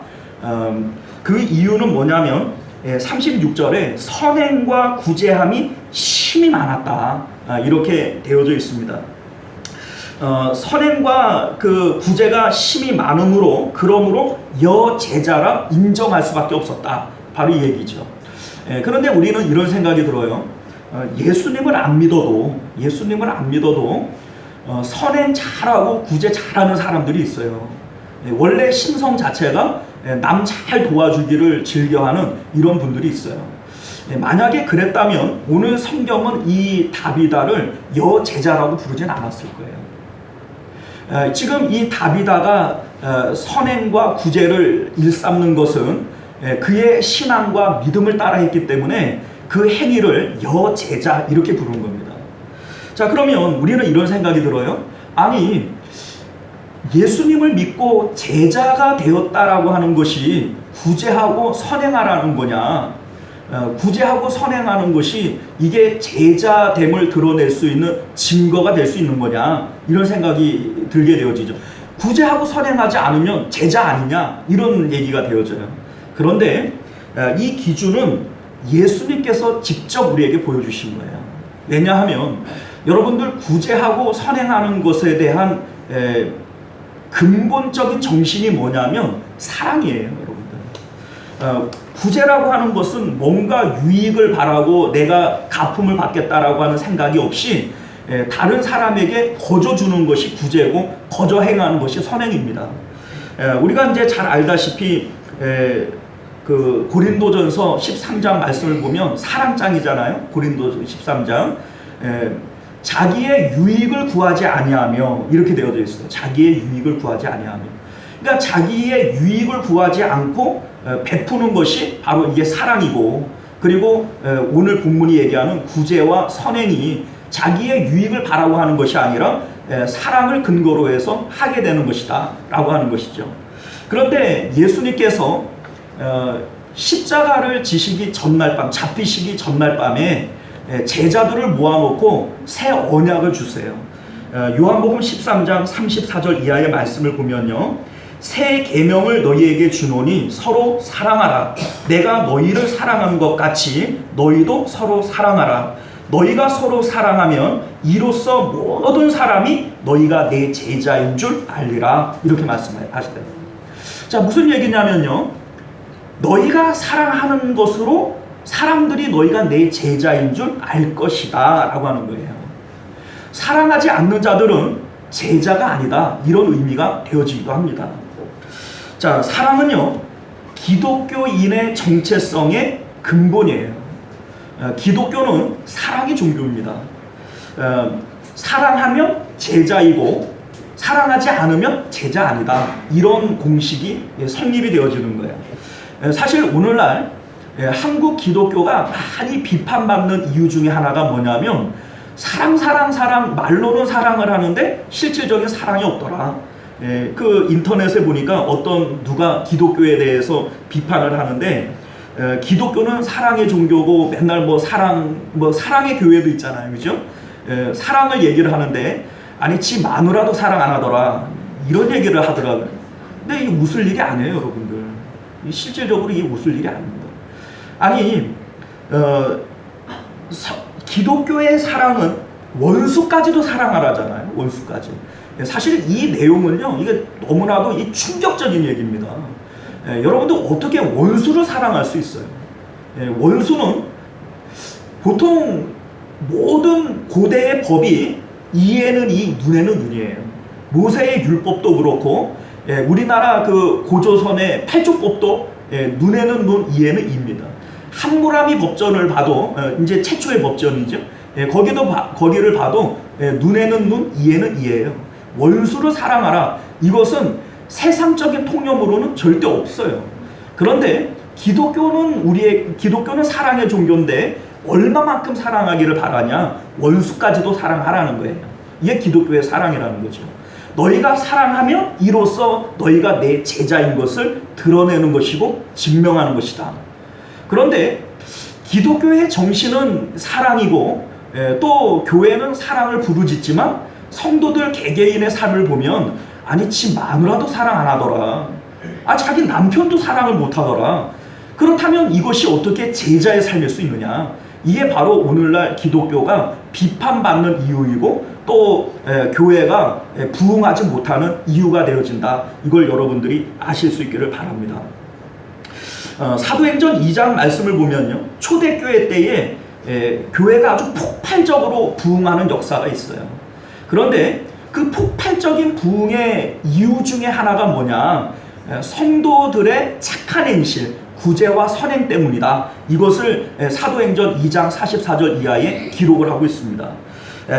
그 이유는 뭐냐면 36절에 선행과 구제함이 심히 많았다, 이렇게 되어져 있습니다. 선행과 그 구제가 심히 많으므로 그러므로 여제자라 인정할 수밖에 없었다, 바로 이 얘기죠. 그런데 우리는 이런 생각이 들어요. 예수님을 안 믿어도 선행 잘하고 구제 잘하는 사람들이 있어요. 원래 심성 자체가 남 잘 도와주기를 즐겨하는 이런 분들이 있어요. 만약에 그랬다면 오늘 성경은 이 다비다를 여제자라고 부르진 않았을 거예요. 지금 이 다비다가 선행과 구제를 일삼는 것은 그의 신앙과 믿음을 따라했기 때문에 그 행위를 여제자 이렇게 부르는 겁니다. 자, 그러면 우리는 이런 생각이 들어요. 아니, 예수님을 믿고 제자가 되었다라고 하는 것이 구제하고 선행하라는 거냐? 구제하고 선행하는 것이 이게 제자됨을 드러낼 수 있는 증거가 될 수 있는 거냐? 이런 생각이 들게 되어지죠. 구제하고 선행하지 않으면 제자 아니냐? 이런 얘기가 되어져요. 그런데 이 기준은 예수님께서 직접 우리에게 보여주신 거예요. 왜냐하면 여러분들 구제하고 선행하는 것에 대한 근본적인 정신이 뭐냐면 사랑이에요, 여러분들. 구제라고 하는 것은 뭔가 유익을 바라고 내가 가품을 받겠다라고 하는 생각이 없이 다른 사람에게 거저 주는 것이 구제고 거저 행하는 것이 선행입니다. 우리가 이제 잘 알다시피 그 고린도전서 13장 말씀을 보면 사랑장이잖아요. 고린도전서 13장. 자기의 유익을 구하지 아니하며 이렇게 되어져 있어요. 자기의 유익을 구하지 아니하며. 그러니까 자기의 유익을 구하지 않고 베푸는 것이 바로 이게 사랑이고, 그리고 오늘 본문이 얘기하는 구제와 선행이 자기의 유익을 바라고 하는 것이 아니라 사랑을 근거로 해서 하게 되는 것이다 라고 하는 것이죠. 그런데 예수님께서 십자가를 지시기 전날 밤, 잡히시기 전날 밤에 제자들을 모아놓고 새 언약을 주세요. 요한복음 13장 34절 이하의 말씀을 보면요, 새 계명을 너희에게 주노니 서로 사랑하라. 내가 너희를 사랑한 것 같이 너희도 서로 사랑하라. 너희가 서로 사랑하면 이로써 모든 사람이 너희가 내 제자인 줄 알리라. 이렇게 말씀하시대요. 자, 무슨 얘기냐면요, 너희가 사랑하는 것으로 사람들이 너희가 내 제자인 줄 알 것이다 라고 하는 거예요. 사랑하지 않는 자들은 제자가 아니다, 이런 의미가 되어지기도 합니다. 자, 사랑은요, 기독교인의 정체성의 근본이에요. 기독교는 사랑의 종교입니다. 사랑하면 제자이고 사랑하지 않으면 제자 아니다, 이런 공식이 성립이 되어지는 거예요. 사실 오늘날 한국 기독교가 많이 비판받는 이유 중에 하나가 뭐냐면 사랑 말로는 사랑을 하는데 실질적인 사랑이 없더라. 그 인터넷에 보니까 누가 기독교에 대해서 비판을 하는데 기독교는 사랑의 종교고 맨날 사랑의 교회도 있잖아요, 그죠? 사랑을 얘기를 하는데 아니 지 마누라도 사랑 안 하더라, 이런 얘기를 하더라고요. 근데 이게 웃을 일이 아니에요, 여러분들. 실질적으로 이게 웃을 일이 아닙니다. 아니 기독교의 사랑은 원수까지도 사랑하라잖아요. 원수까지. 사실 이 내용은요, 이게 너무나도 이 충격적인 얘기입니다. 여러분들 어떻게 원수를 사랑할 수 있어요? 원수는 보통 모든 고대의 법이 이에는 이, 눈에는 눈이에요. 모세의 율법도 그렇고 우리나라 그 고조선의 팔족법도 눈에는 눈, 이에는 이입니다. 함무라비 법전을 봐도 이제 최초의 법전이죠. 거기를 봐도 눈에는 눈, 이에는 이예요. 원수를 사랑하라, 이것은 세상적인 통념으로는 절대 없어요. 그런데 기독교는 사랑의 종교인데 얼마만큼 사랑하기를 바라냐? 원수까지도 사랑하라는 거예요. 이게 기독교의 사랑이라는 거죠. 너희가 사랑하면 이로써 너희가 내 제자인 것을 드러내는 것이고 증명하는 것이다. 그런데 기독교의 정신은 사랑이고 또 교회는 사랑을 부르짖지만 성도들 개개인의 삶을 보면 아니 지 마누라도 사랑 안 하더라. 자기 남편도 사랑을 못 하더라. 그렇다면 이것이 어떻게 제자의 삶일 수 있느냐? 이게 바로 오늘날 기독교가 비판받는 이유이고 또 교회가 부흥하지 못하는 이유가 되어진다. 이걸 여러분들이 아실 수 있기를 바랍니다. 사도행전 2장 말씀을 보면요, 초대교회 때에 교회가 아주 폭발적으로 부흥하는 역사가 있어요. 그런데 그 폭발적인 부흥의 이유 중에 하나가 뭐냐? 성도들의 착한 행실, 구제와 선행 때문이다. 이것을 사도행전 2장 44절 이하에 기록을 하고 있습니다.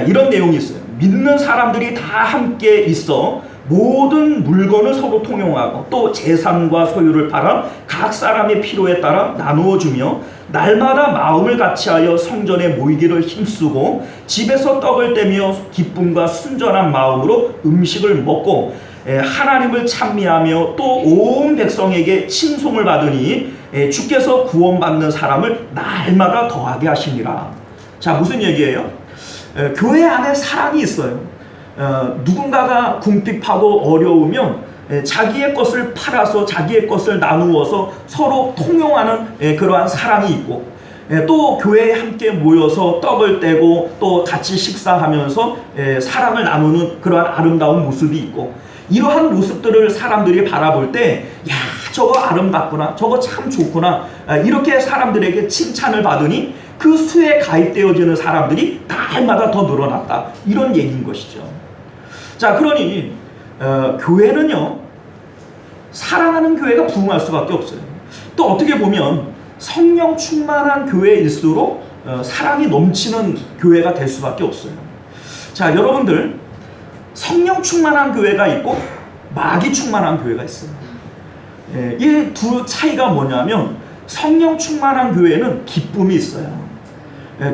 이런 내용이 있어요. 믿는 사람들이 다 함께 있어 모든 물건을 서로 통용하고 또 재산과 소유를 팔아 각 사람의 필요에 따라 나누어 주며 날마다 마음을 같이하여 성전에 모이기를 힘쓰고 집에서 떡을 떼며 기쁨과 순전한 마음으로 음식을 먹고 하나님을 찬미하며 또 온 백성에게 칭송을 받으니 주께서 구원받는 사람을 날마다 더하게 하시니라. 자, 무슨 얘기예요? 교회 안에 사랑이 있어요. 누군가가 궁핍하고 어려우면 자기의 것을 팔아서 자기의 것을 나누어서 서로 통용하는 그러한 사랑이 있고, 또 교회에 함께 모여서 떡을 떼고 또 같이 식사하면서 사랑을 나누는 그러한 아름다운 모습이 있고, 이러한 모습들을 사람들이 바라볼 때 야, 저거 아름답구나, 저거 참 좋구나, 이렇게 사람들에게 칭찬을 받으니 그 수에 가입되어지는 사람들이 날마다 더 늘어났다. 이런 얘기인 것이죠. 자, 그러니 교회는요, 사랑하는 교회가 부흥할 수밖에 없어요. 또 어떻게 보면 성령 충만한 교회일수록 사랑이 넘치는 교회가 될 수밖에 없어요. 자, 여러분들, 성령 충만한 교회가 있고 마귀 충만한 교회가 있어요. 이 두 차이가 뭐냐면, 성령 충만한 교회는 기쁨이 있어요.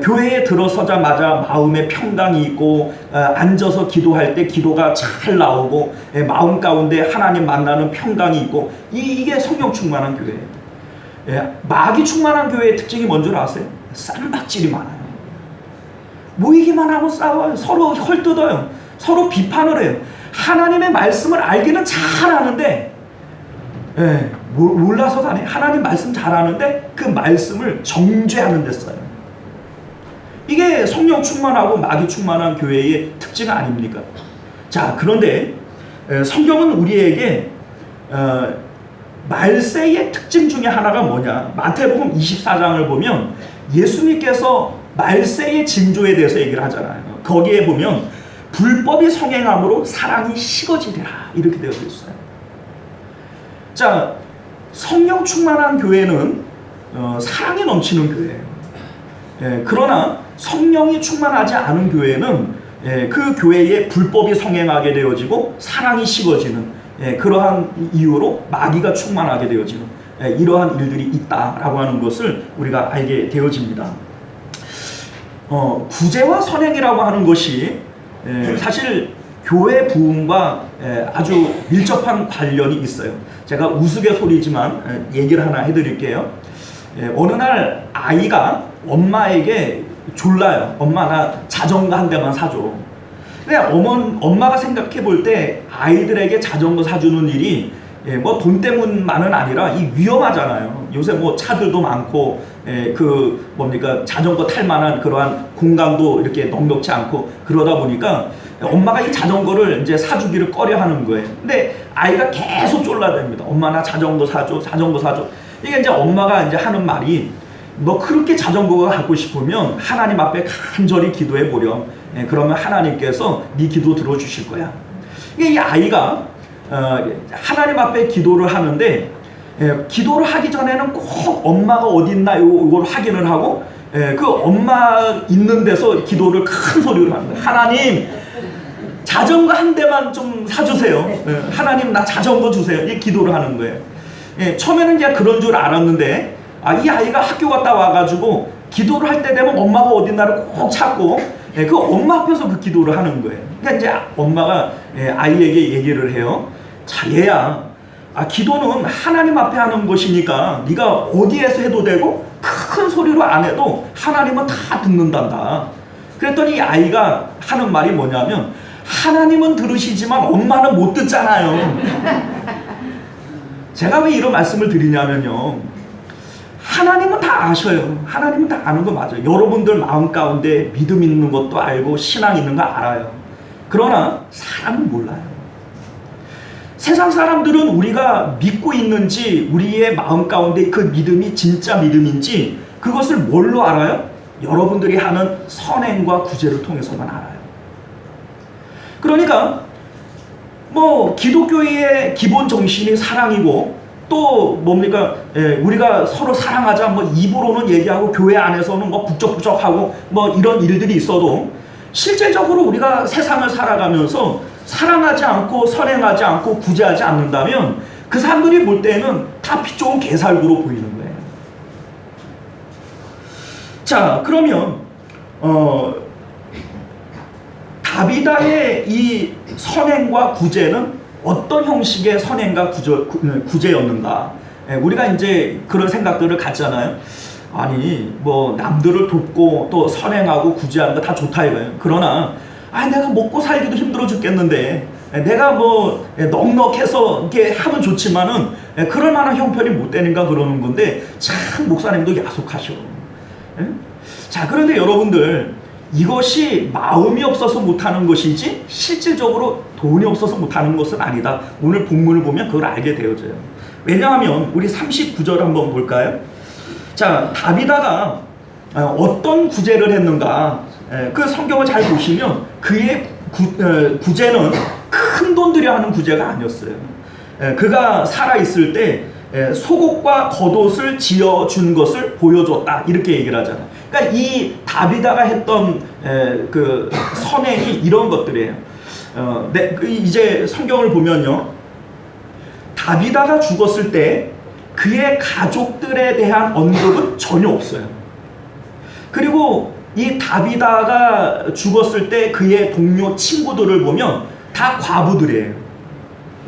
교회에 들어서자마자 마음에 평강이 있고, 앉아서 기도할 때 기도가 잘 나오고, 마음 가운데 하나님 만나는 평강이 있고, 이게 성령 충만한 교회예요. 마귀 충만한 교회의 특징이 뭔 줄 아세요? 쌈박질이 많아요. 모이기만 하고 싸워요. 서로 헐뜯어요. 서로 비판을 해요. 하나님의 말씀을 알기는 잘 아는데, 몰라서도 안 해요. 하나님 말씀 잘 아는데 그 말씀을 정죄하는 데 써요. 이게 성령 충만하고 마귀 충만한 교회의 특징 아닙니까? 자, 그런데 성경은 우리에게 말세의 특징 중에 하나가 뭐냐? 마태복음 24장을 보면 예수님께서 말세의 징조에 대해서 얘기를 하잖아요. 거기에 보면 불법이 성행함으로 사랑이 식어지리라, 이렇게 되어 있어요. 자, 성령 충만한 교회는 사랑이 넘치는 교회예요. 그러나 성령이 충만하지 않은 교회는 그 교회에 불법이 성행하게 되어지고 사랑이 식어지는 그러한 이유로 마귀가 충만하게 되어지는 이러한 일들이 있다라고 하는 것을 우리가 알게 되어집니다. 구제와 선행이라고 하는 것이 사실 교회 부흥과 아주 밀접한 관련이 있어요. 제가 우스갯소리지만 얘기를 하나 해드릴게요. 어느 날 아이가 엄마에게 졸라요. 엄마, 나 자전거 한 대만 사줘. 근데 엄마가 생각해 볼 때 아이들에게 자전거 사주는 일이 뭐 돈 때문만은 아니라 이 위험하잖아요. 요새 뭐 차들도 많고 자전거 탈 만한 그러한 공간도 이렇게 넉넉지 않고 그러다 보니까 엄마가 이 자전거를 이제 사주기를 꺼려 하는 거예요. 근데 아이가 계속 쫄라댑니다. 엄마, 나 자전거 사줘, 자전거 사줘. 이게 이제 엄마가 이제 하는 말이, 너 그렇게 자전거가 갖고 싶으면 하나님 앞에 간절히 기도해 보렴. 그러면 하나님께서 네 기도 들어주실 거야. 이게 이 아이가 하나님 앞에 기도를 하는데, 기도를 하기 전에는 꼭 엄마가 어디 있나 이걸 확인을 하고, 그 엄마 있는 데서 기도를 큰 소리로 하는 거예요. 하나님, 자전거 한 대만 좀 사주세요. 하나님, 나 자전거 주세요. 이 기도를 하는 거예요. 처음에는 이제 그런 줄 알았는데 이 아이가 학교 갔다 와가지고 기도를 할 때 되면 엄마가 어딨나를 꼭 찾고 그 엄마 앞에서 그 기도를 하는 거예요. 그러니까 이제 엄마가 아이에게 얘기를 해요. 자, 얘야, 기도는 하나님 앞에 하는 것이니까 네가 어디에서 해도 되고 큰 소리로 안 해도 하나님은 다 듣는단다. 그랬더니 이 아이가 하는 말이 뭐냐면, 하나님은 들으시지만 엄마는 못 듣잖아요. 제가 왜 이런 말씀을 드리냐면요, 하나님은 다 아셔요. 하나님은 다 아는 거 맞아요. 여러분들 마음 가운데 믿음 있는 것도 알고 신앙 있는 거 알아요. 그러나 사람은 몰라요. 세상 사람들은 우리가 믿고 있는지, 우리의 마음 가운데 그 믿음이 진짜 믿음인지 그것을 뭘로 알아요? 여러분들이 하는 선행과 구제를 통해서만 알아요. 그러니까 뭐 기독교의 기본 정신이 사랑이고, 또 뭡니까, 우리가 서로 사랑하자 뭐 입으로는 얘기하고 교회 안에서는 뭐 북적북적하고 뭐 이런 일들이 있어도, 실질적으로 우리가 세상을 살아가면서 사랑하지 않고 선행하지 않고 구제하지 않는다면 그 사람들이 볼 때는 다 피 좋은 개살구로 보이는 거예요. 자, 그러면 다비다의 이 선행과 구제는 어떤 형식의 선행과 구제였는가? 우리가 이제 그런 생각들을 갖잖아요. 아니 뭐 남들을 돕고 또 선행하고 구제하는 거 다 좋다 이거예요. 그러나 내가 먹고 살기도 힘들어 죽겠는데, 내가 뭐 넉넉해서 이렇게 하면 좋지만은 그럴 만한 형편이 못 되는가 그러는 건데, 참 목사님도 야속하셔. 자, 그런데 여러분들, 이것이 마음이 없어서 못하는 것이지 실질적으로 돈이 없어서 못하는 것은 아니다. 오늘 본문을 보면 그걸 알게 되어져요. 왜냐하면 우리 39절 한번 볼까요? 자, 다비다가 어떤 구제를 했는가, 그 성경을 잘 보시면 그의 구제는 큰 돈 들여 하는 구제가 아니었어요. 그가 살아있을 때 속옷과 겉옷을 지어준 것을 보여줬다, 이렇게 얘기를 하잖아요. 그러니까 이 다비다가 했던 그 선행이 이런 것들이에요. 이제 성경을 보면요, 다비다가 죽었을 때 그의 가족들에 대한 언급은 전혀 없어요. 그리고 이 다비다가 죽었을 때 그의 동료 친구들을 보면 다 과부들이에요.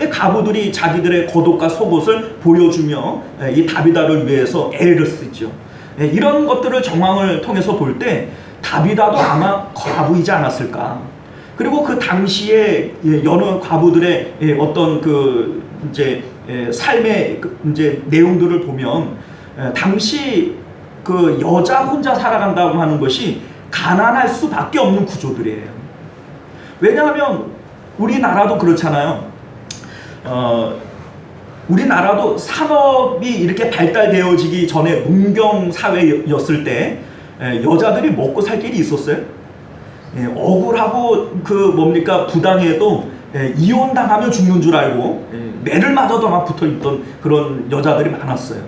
과부들이 자기들의 겉옷과 속옷을 보여주며 이 다비다를 위해서 애를 쓰죠. 이런 것들을 정황을 통해서 볼 때 다비다도 아마 과부이지 않았을까. 그리고 그 당시에 여러 과부들의 어떤 그 이제 삶의 이제 내용들을 보면, 당시 그 여자 혼자 살아간다고 하는 것이 가난할 수밖에 없는 구조들이에요. 왜냐하면 우리나라도 그렇잖아요. 우리나라도 산업이 이렇게 발달되어지기 전에 농경 사회였을 때 여자들이 먹고 살 길이 있었어요. 억울하고 그 뭡니까 부당해도 이혼 당하면 죽는 줄 알고 매를 맞아도 막 붙어 있던 그런 여자들이 많았어요.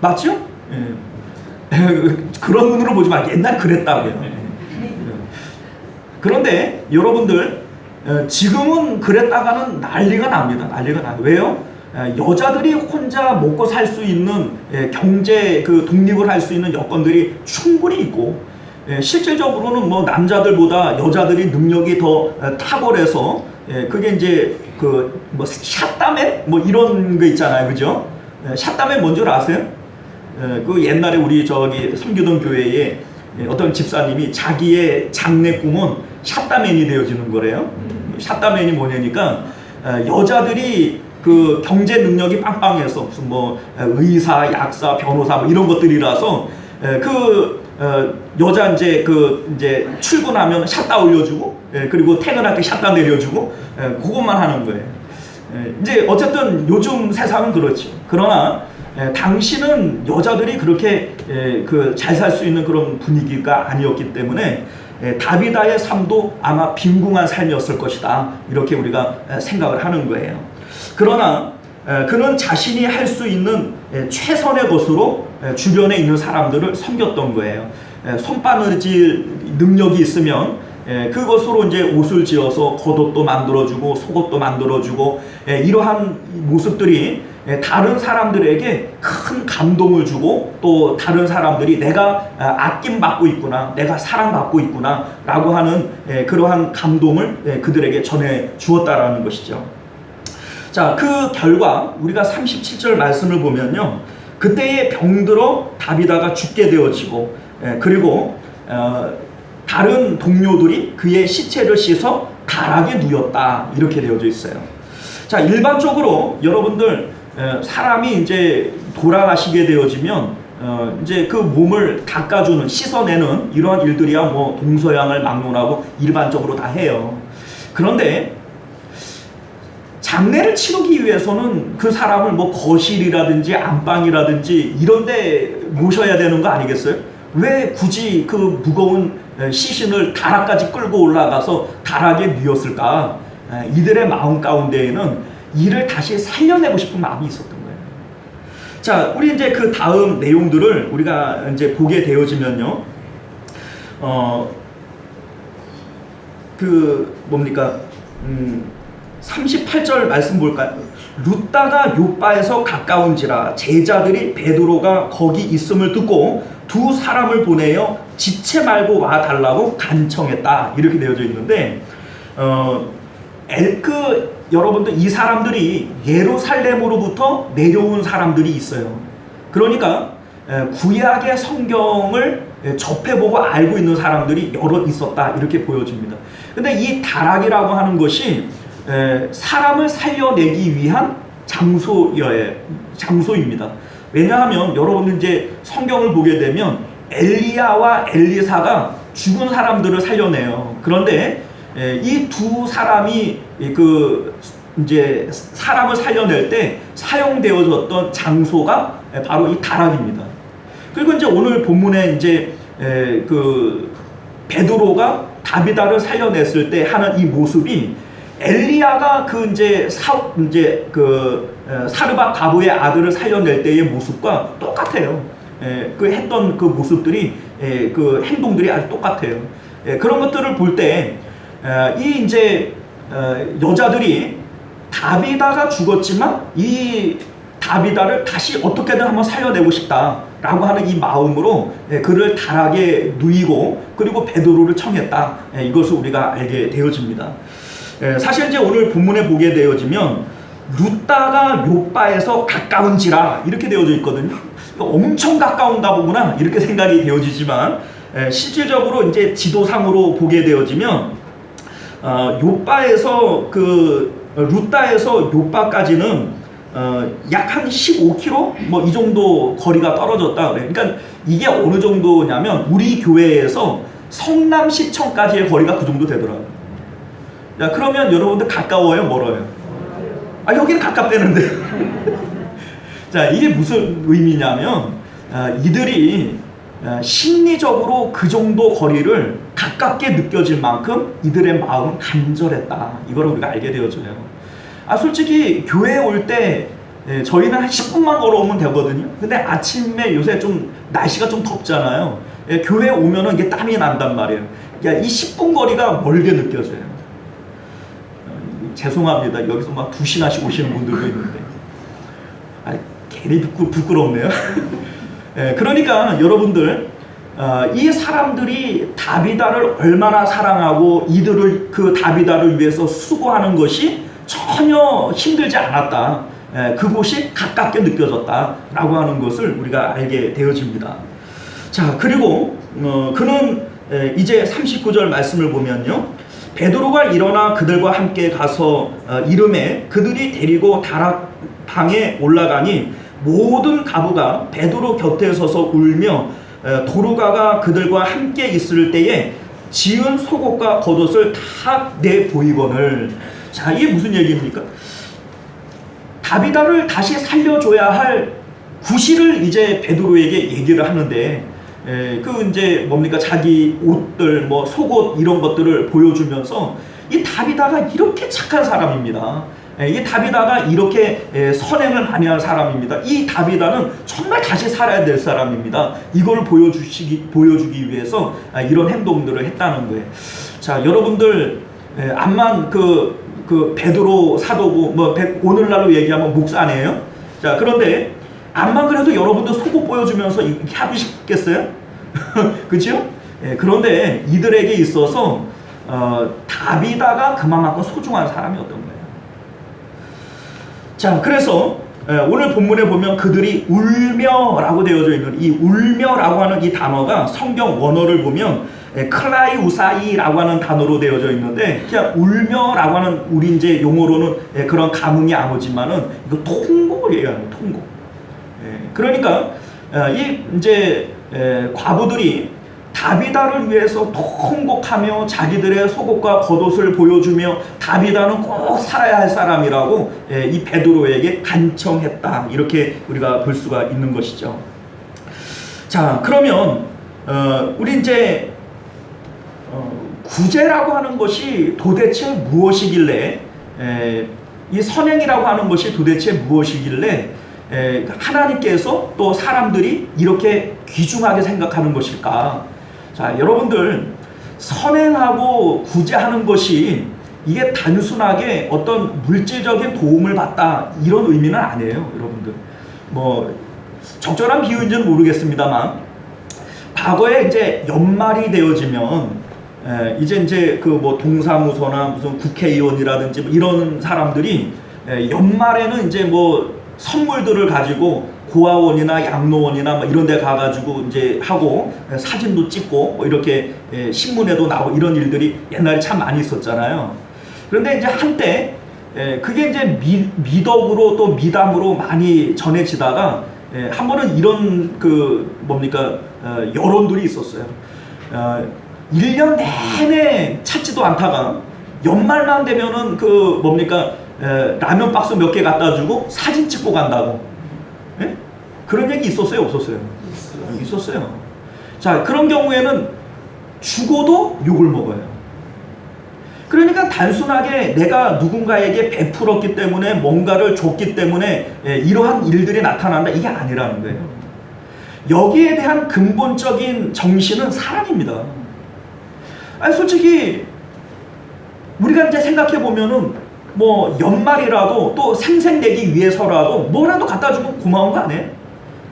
맞죠? 그런 눈으로 보지 마. 옛날 그랬다고요. 그런데 여러분들, 지금은 그랬다가는 난리가 납니다. 난리가 나요. 왜요? 여자들이 혼자 먹고 살 수 있는 경제 그 독립을 할 수 있는 여건들이 충분히 있고, 실질적으로는 뭐 남자들보다 여자들이 능력이 더 탁월해서, 그게 이제 그 뭐 샷다맨 뭐 이런 거 있잖아요, 그죠? 샷다맨 뭔 줄 아세요? 그 옛날에 우리 저기 섬기던 교회에 어떤 집사님이 자기의 장래 꿈은 샷다맨이 되어지는 거래요. 샷다맨이 뭐냐니까, 여자들이 그 경제 능력이 빵빵해서 무슨 뭐 의사, 약사, 변호사 뭐 이런 것들이라서 여자 이제 출근하면 샷다 올려주고, 그리고 퇴근할 때 샷다 내려주고, 그것만 하는 거예요. 이제 어쨌든 요즘 세상은 그렇죠. 그러나 당시는 여자들이 그렇게 그 잘 살 수 있는 그런 분위기가 아니었기 때문에 다비다의 삶도 아마 빈궁한 삶이었을 것이다, 이렇게 우리가 생각을 하는 거예요. 그러나 그는 자신이 할 수 있는 최선의 것으로 주변에 있는 사람들을 섬겼던 거예요. 손바느질 능력이 있으면 그것으로 이제 옷을 지어서 겉옷도 만들어주고 속옷도 만들어주고, 이러한 모습들이 다른 사람들에게 큰 감동을 주고 또 다른 사람들이 내가 아낌받고 있구나, 내가 사랑받고 있구나 라고 하는 그러한 감동을 그들에게 전해 주었다라는 것이죠. 자, 그 결과 우리가 37절 말씀을 보면요, 그때에 병들어 다비다가 죽게 되어지고 그리고 다른 동료들이 그의 시체를 씻어 가락에 누였다 이렇게 되어져 있어요. 자, 일반적으로 여러분들 사람이 이제 돌아가시게 되어지면 이제 그 몸을 닦아주는, 씻어내는 이러한 일들이야 뭐 동서양을 막론하고 일반적으로 다 해요. 그런데 장례를 치르기 위해서는 그 사람을 뭐 거실이라든지 안방이라든지 이런 데 모셔야 되는 거 아니겠어요? 왜 굳이 그 무거운 시신을 다락까지 끌고 올라가서 다락에 뉘었을까? 이들의 마음 가운데에는 이를 다시 살려내고 싶은 마음이 있었던 거예요. 자, 우리 이제 그 다음 내용들을 우리가 이제 보게 되어지면요, 그 뭡니까? 38절 말씀 볼까요? 룻다가 요바에서 가까운지라 제자들이 베드로가 거기 있음을 듣고 두 사람을 보내어 지체 말고 와 달라고 간청했다 이렇게 되어져 있는데, 여러분들 이 사람들이 예루살렘으로부터 내려온 사람들이 있어요. 그러니까 구약의 성경을 접해보고 알고 있는 사람들이 여러 있었다 이렇게 보여집니다. 근데 이 다락이라고 하는 것이 사람을 살려내기 위한 장소입니다. 왜냐하면 여러분들 이제 성경을 보게 되면 엘리야와 엘리사가 죽은 사람들을 살려내요. 그런데 이 두 사람이 이제 사람을 살려낼 때 사용되어졌던 장소가 바로 이 다락입니다. 그리고 이제 오늘 본문에 이제 그 베드로가 다비다를 살려냈을 때 하는 이 모습이 엘리야가 사르밧 과부의 아들을 살려낼 때의 모습과 똑같아요. 그 했던 그 모습들이, 그 행동들이 아주 똑같아요. 그런 것들을 볼 때 이 이제 여자들이 다비다가 죽었지만 이 다비다를 다시 어떻게든 한번 살려내고 싶다라고 하는 이 마음으로 그를 다락에 누이고 그리고 베드로를 청했다. 이것을 우리가 알게 되어집니다. 사실 이제 오늘 본문에 보게 되어지면 룻다가 요바에서 가까운지라 이렇게 되어져 있거든요. 엄청 가까운가 보구나 이렇게 생각이 되어지지만 실질적으로 이제 지도상으로 보게 되어지면 요바에서 룻다에서 요바까지는 약 한 15km 뭐 이 정도 거리가 떨어졌다 그래요. 그러니까 이게 어느 정도냐면 우리 교회에서 성남시청까지의 거리가 그 정도 되더라고요. 자, 그러면 여러분들 가까워요, 멀어요? 여기는 가깝다는데. 자, 이게 무슨 의미냐면 이들이 심리적으로 그 정도 거리를 가깝게 느껴질 만큼 이들의 마음은 간절했다. 이걸 우리가 알게 되어져요. 솔직히 교회에 올 때 저희는 한 10분만 걸어오면 되거든요. 근데 아침에 요새 좀 날씨가 좀 덥잖아요. 교회에 오면은 이게 땀이 난단 말이에요. 이 10분 거리가 멀게 느껴져요. 죄송합니다. 여기서 막 2시간씩 오시는 분들도 있는데 괜히 부끄럽네요. 그러니까 여러분들 이 사람들이 다비다를 얼마나 사랑하고 이들을 그 다비다를 위해서 수고하는 것이 전혀 힘들지 않았다. 그곳이 가깝게 느껴졌다라고 하는 것을 우리가 알게 되어집니다. 자, 그리고 그는 이제 39절 말씀을 보면요, 베드로가 일어나 그들과 함께 가서 이름에 그들이 데리고 다락 방에 올라가니 모든 가부가 베드로 곁에 서서 울며 도르가가 그들과 함께 있을 때에 지은 속옷과 겉옷을 다 내보이거늘. 자, 이게 무슨 얘기입니까? 다비다를 다시 살려줘야 할 구실을 이제 베드로에게 얘기를 하는데 이제 뭡니까, 자기 옷들 뭐 속옷 이런 것들을 보여주면서 이 다비다가 이렇게 착한 사람입니다. 이 다비다가 이렇게 선행을 많이 한 사람입니다. 이 다비다는 정말 다시 살아야 될 사람입니다. 이걸 보여주기 위해서 이런 행동들을 했다는 거예요. 자, 여러분들 암만 그 베드로 사도고 뭐 오늘날로 얘기하면 목사네요. 자, 그런데 암만 그래도 여러분도 속옷 보여주면서 이렇게 하고 싶겠어요? 그죠? 예, 그런데 이들에게 있어서 다비다가 그만큼 소중한 사람이었던 거예요. 자, 그래서 오늘 본문에 보면 그들이 울며라고 되어져 있는 이 울며라고 하는 이 단어가 성경 원어를 보면 클라이우사이라고 하는 단어로 되어져 있는데, 그냥 울며라고 하는 우리 이제 용어로는 그런 감흥이 안 오지만은 이거 통곡을 얘기하는 거예요. 통곡. 그러니까 이 이제 과부들이 다비다를 위해서 통곡하며 자기들의 속옷과 겉옷을 보여주며 다비다는 꼭 살아야 할 사람이라고 이 베드로에게 간청했다, 이렇게 우리가 볼 수가 있는 것이죠. 자, 그러면 우리 이제 구제라고 하는 것이 도대체 무엇이길래, 이 선행이라고 하는 것이 도대체 무엇이길래 하나님께서 또 사람들이 이렇게 귀중하게 생각하는 것일까? 자, 여러분들, 선행하고 구제하는 것이 이게 단순하게 어떤 물질적인 도움을 받다 이런 의미는 아니에요, 여러분들. 뭐 적절한 비유인지는 모르겠습니다만, 과거에 이제 연말이 되어지면 이제 그 뭐 동사무소나 무슨 국회의원이라든지 뭐 이런 사람들이 연말에는 이제 뭐 선물들을 가지고 고아원이나 양로원이나 뭐 이런 데 가가지고 이제 하고 사진도 찍고 뭐 이렇게 신문에도 나오고 이런 일들이 옛날에 참 많이 있었잖아요. 그런데 이제 한때 그게 이제 미덕으로 또 미담으로 많이 전해지다가 한 번은 이런 그 뭡니까 여론들이 있었어요. 1년 내내 찾지도 않다가 연말만 되면은 그 뭡니까 라면 박스 몇 개 갖다 주고 사진 찍고 간다고. 예? 그런 얘기 있었어요, 없었어요? 있었어요. 자, 그런 경우에는 죽어도 욕을 먹어요. 그러니까 단순하게 내가 누군가에게 베풀었기 때문에 뭔가를 줬기 때문에 이러한 일들이 나타난다, 이게 아니라는 거예요. 여기에 대한 근본적인 정신은 사랑입니다. 아니, 솔직히 우리가 이제 생각해 보면은 뭐 연말이라도 또 생색내기 위해서라도 뭐라도 갖다 주면 고마운 거 아니에요?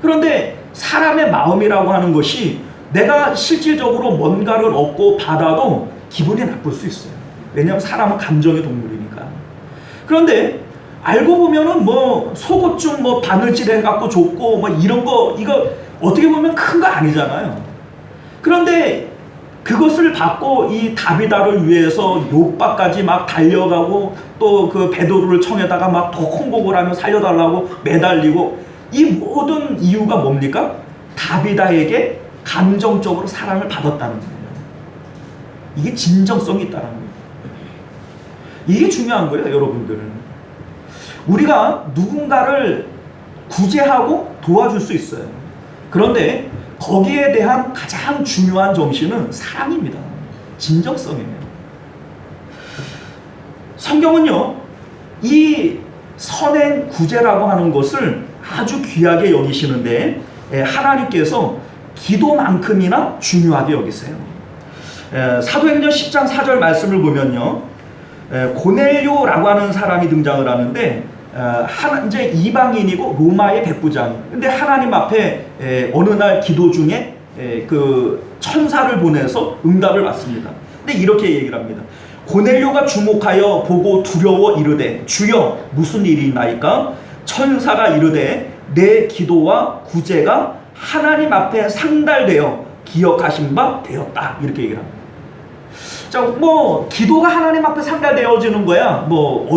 그런데 사람의 마음이라고 하는 것이 내가 실질적으로 뭔가를 얻고 받아도 기분이 나쁠 수 있어요. 왜냐하면 사람은 감정의 동물이니까. 그런데 알고 보면은 뭐 속옷 좀 뭐 바느질 해갖고 줬고 뭐 이런 거, 이거 어떻게 보면 큰 거 아니잖아요. 그런데 그것을 받고 이 다비다를 위해서 욕박까지 막 달려가고 또 그 베드로를 청에다가 막 더 홍복을 하며 살려달라고 매달리고, 이 모든 이유가 뭡니까? 다비다에게 감정적으로 사랑을 받았다는 거예요. 이게 진정성이 있다는 거예요. 이게 중요한 거예요, 여러분들은. 우리가 누군가를 구제하고 도와줄 수 있어요. 그런데 거기에 대한 가장 중요한 정신은 사랑입니다. 진정성이에요. 성경은요, 이 선행 구제라고 하는 것을 아주 귀하게 여기시는데 하나님께서 기도만큼이나 중요하게 여기세요. 사도행전 10장 4절 말씀을 보면요, 고넬료라고 하는 사람이 등장을 하는데 이제 이방인이고 로마의 백부장. 근데 하나님 앞에 어느 날 기도 중에 그 천사를 보내서 응답을 받습니다. 근데 이렇게 얘기를 합니다. 고넬료가 주목하여 보고 두려워 이르되 주여 무슨 일이 있나이까? 천사가 이르되 내 기도와 구제가 하나님 앞에 상달되어 기억하신 바 되었다, 이렇게 얘기를 합니다. 자, 뭐 기도가 하나님 앞에 상달되어지는 거야 뭐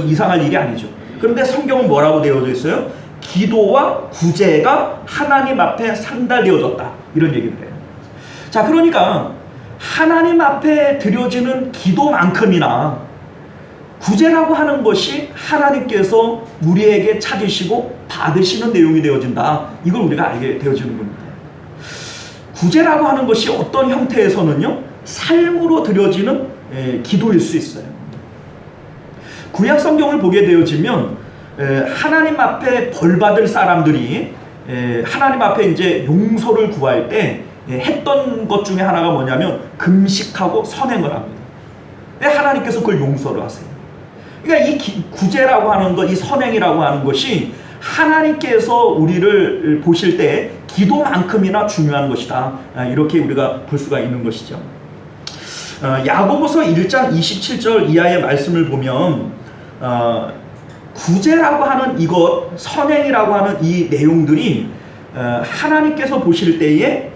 이상할 일이 아니죠. 그런데 성경은 뭐라고 되어져 있어요? 기도와 구제가 하나님 앞에 상달되어졌다, 이런 얘기를 해요. 자, 그러니까 하나님 앞에 드려지는 기도만큼이나 구제라고 하는 것이 하나님께서 우리에게 찾으시고 받으시는 내용이 되어진다, 이걸 우리가 알게 되어지는 겁니다. 구제라고 하는 것이 어떤 형태에서는요, 삶으로 드려지는 기도일 수 있어요. 구약 성경을 보게 되어지면 하나님 앞에 벌받을 사람들이 하나님 앞에 이제 용서를 구할 때 했던 것 중에 하나가 뭐냐면 금식하고 선행을 합니다. 하나님께서 그걸 용서를 하세요. 그러니까 이 구제라고 하는 것, 이 선행이라고 하는 것이 하나님께서 우리를 보실 때 기도만큼이나 중요한 것이다. 이렇게 우리가 볼 수가 있는 것이죠. 야고보서 1장 27절 이하의 말씀을 보면 구제라고 하는 이것, 선행이라고 하는 이 내용들이 하나님께서 보실 때에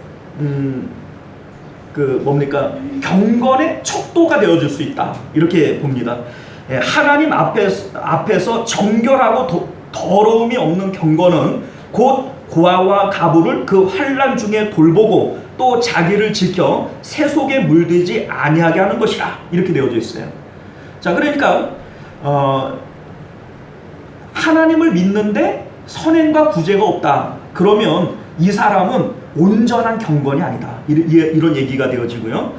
경건의 척도가 되어줄 수 있다. 이렇게 봅니다. 하나님 앞에서 정결하고 더러움이 없는 경건은 곧 고아와 가부를 그 환난 중에 돌보고 또 자기를 지켜 새 속에 물들지 아니하게 하는 것이라. 이렇게 되어져 있어요. 자, 그러니까 하나님을 믿는데 선행과 구제가 없다. 그러면 이 사람은 온전한 경건이 아니다. 이런 얘기가 되어지고요.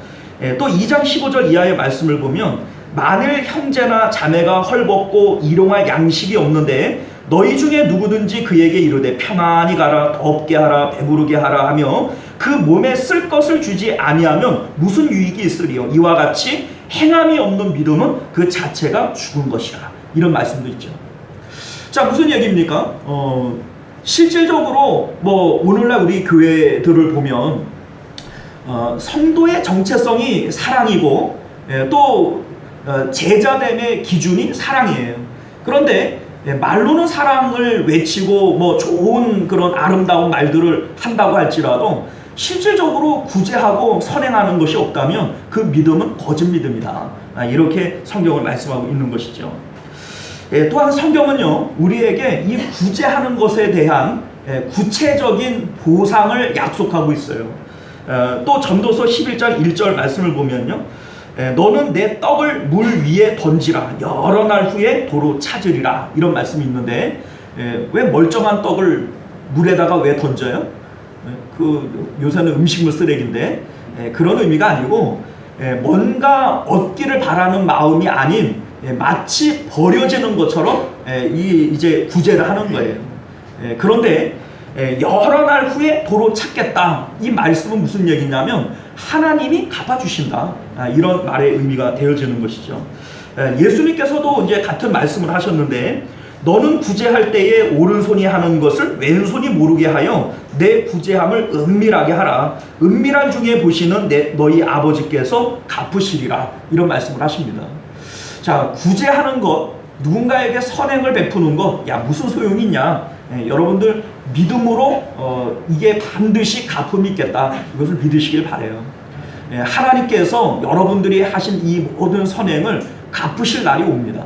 또 2장 15절 이하의 말씀을 보면 만일 형제나 자매가 헐벗고 일용할 양식이 없는데 너희 중에 누구든지 그에게 이르되 평안히 가라, 덥게 하라, 배부르게 하라 하며 그 몸에 쓸 것을 주지 아니하면 무슨 유익이 있으리요. 이와 같이 행함이 없는 믿음은 그 자체가 죽은 것이라. 이런 말씀도 있죠. 자, 무슨 얘기입니까? 실질적으로 오늘날 우리 교회들을 보면 성도의 정체성이 사랑이고 또 제자됨의 기준이 사랑이에요. 그런데 말로는 사랑을 외치고 좋은 그런 아름다운 말들을 한다고 할지라도 실질적으로 구제하고 선행하는 것이 없다면 그 믿음은 거짓 믿음이다. 이렇게 성경을 말씀하고 있는 것이죠. 또한 성경은요, 우리에게 이 구제하는 것에 대한 구체적인 보상을 약속하고 있어요. 또 전도서 11장 1절 말씀을 보면요, 너는 내 떡을 물 위에 던지라, 여러 날 후에 도로 찾으리라. 이런 말씀이 있는데 왜 멀쩡한 떡을 물에다가 왜 던져요? 요새는 음식물 쓰레기인데 그런 의미가 아니고 뭔가 얻기를 바라는 마음이 아닌 마치 버려지는 것처럼 이제 구제를 하는 거예요. 그런데 여러 날 후에 도로 찾겠다. 이 말씀은 무슨 얘기냐면 하나님이 갚아주신다. 이런 말의 의미가 되어지는 것이죠. 예수님께서도 이제 같은 말씀을 하셨는데 너는 구제할 때에 오른손이 하는 것을 왼손이 모르게 하여 내 구제함을 은밀하게 하라. 은밀한 중에 보시는 너희 아버지께서 갚으시리라. 이런 말씀을 하십니다. 자, 구제하는 것, 누군가에게 선행을 베푸는 것, 무슨 소용이 있냐? 여러분들 믿음으로 이게 반드시 갚음이 있겠다. 이것을 믿으시길 바라요. 하나님께서 여러분들이 하신 이 모든 선행을 갚으실 날이 옵니다.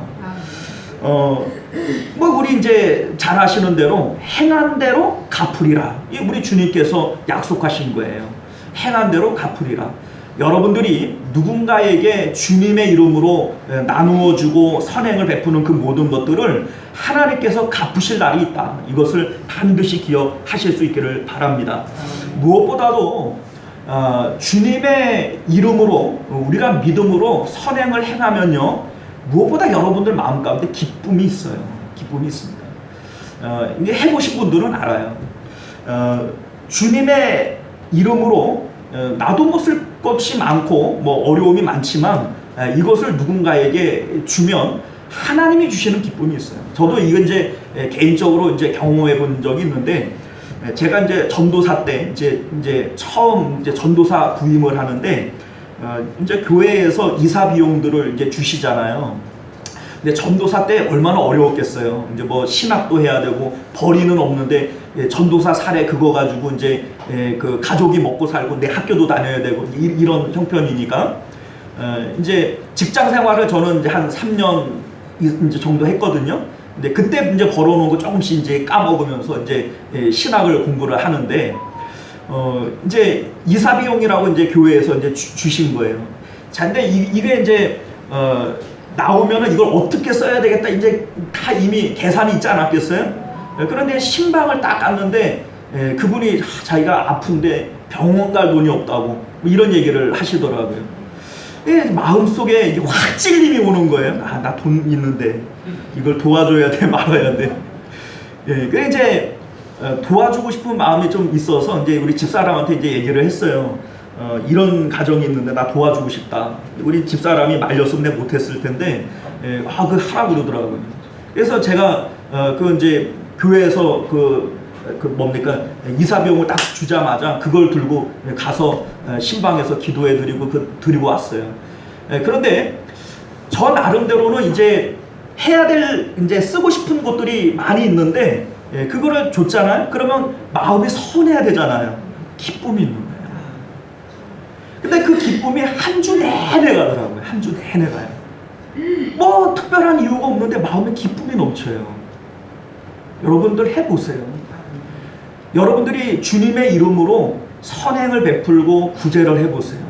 우리 이제 잘 아시는 대로 행한 대로 갚으리라. 우리 주님께서 약속하신 거예요. 행한 대로 갚으리라. 여러분들이 누군가에게 주님의 이름으로 나누어주고 선행을 베푸는 그 모든 것들을 하나님께서 갚으실 날이 있다. 이것을 반드시 기억하실 수 있기를 바랍니다. 무엇보다도 주님의 이름으로 우리가 믿음으로 선행을 행하면요, 무엇보다 여러분들 마음 가운데 기쁨이 있어요. 기쁨이 있습니다. 이게 해보신 분들은 알아요. 주님의 이름으로 나도 못 쓸 것이 많고 어려움이 많지만 이것을 누군가에게 주면 하나님이 주시는 기쁨이 있어요. 저도 이건 이제 개인적으로 이제 경험해 본 적이 있는데 제가 이제 전도사 때 이제 처음 이제 전도사 부임을 하는데 이제 교회에서 이사 비용들을 이제 주시잖아요. 근데 전도사 때 얼마나 어려웠겠어요. 이제 신학도 해야 되고 벌이는 없는데 전도사 사례 그거 가지고 이제 그 가족이 먹고 살고 내 학교도 다녀야 되고 이런 형편이니까 이제 직장 생활을 저는 이제 한 3년 이제 정도 했거든요. 근데 그때 이제 벌어놓은 거 조금씩 이제 까먹으면서 이제 신학을 공부를 하는데 이제 이사 비용이라고 이제 교회에서 이제 주신 거예요. 자, 근데 이게 이제 나오면은 이걸 어떻게 써야 되겠다 이제 다 이미 계산이 있지 않았겠어요? 그런데 신방을 딱 갔는데 그분이 자기가 아픈데 병원 갈 돈이 없다고 이런 얘기를 하시더라고요. 마음속에 이게 확 찔림이 오는 거예요. 나 돈 있는데 이걸 도와줘야 돼 말아야 돼. 그래 이제 도와주고 싶은 마음이 좀 있어서 이제 우리 집사람한테 이제 얘기를 했어요. 이런 가정이 있는데 나 도와주고 싶다. 우리 집사람이 말렸으면 내가 못했을 텐데 그 하라고 그러더라고요. 그래서 제가 교회에서 뭡니까 이사 비용을 딱 주자마자 그걸 들고 가서 신방에서 기도해 드리고 드리고 왔어요. 그런데 저 나름대로는 이제 해야 될 이제 쓰고 싶은 것들이 많이 있는데 그거를 줬잖아요. 그러면 마음이 선해야 되잖아요. 기쁨이 있는 거예요. 근데 그 기쁨이 한 주 내내 가더라고요. 한 주 내내 가요. 뭐 특별한 이유가 없는데 마음에 기쁨이 넘쳐요. 여러분들 해보세요. 여러분들이 주님의 이름으로 선행을 베풀고 구제를 해보세요.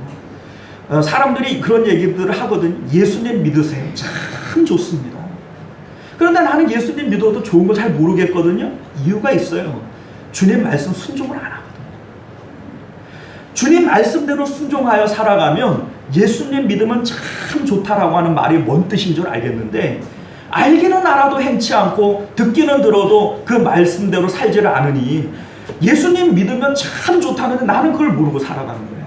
사람들이 그런 얘기들을 하거든요. 예수님 믿으세요. 참 좋습니다. 그런데 나는 예수님 믿어도 좋은 거 잘 모르겠거든요. 이유가 있어요. 주님 말씀 순종을 안 하거든요. 주님 말씀대로 순종하여 살아가면 예수님 믿으면 참 좋다라고 하는 말이 뭔 뜻인 줄 알겠는데 알기는 알아도 행치 않고 듣기는 들어도 그 말씀대로 살지를 않으니 예수님 믿으면 참 좋다는데 나는 그걸 모르고 살아가는 거예요.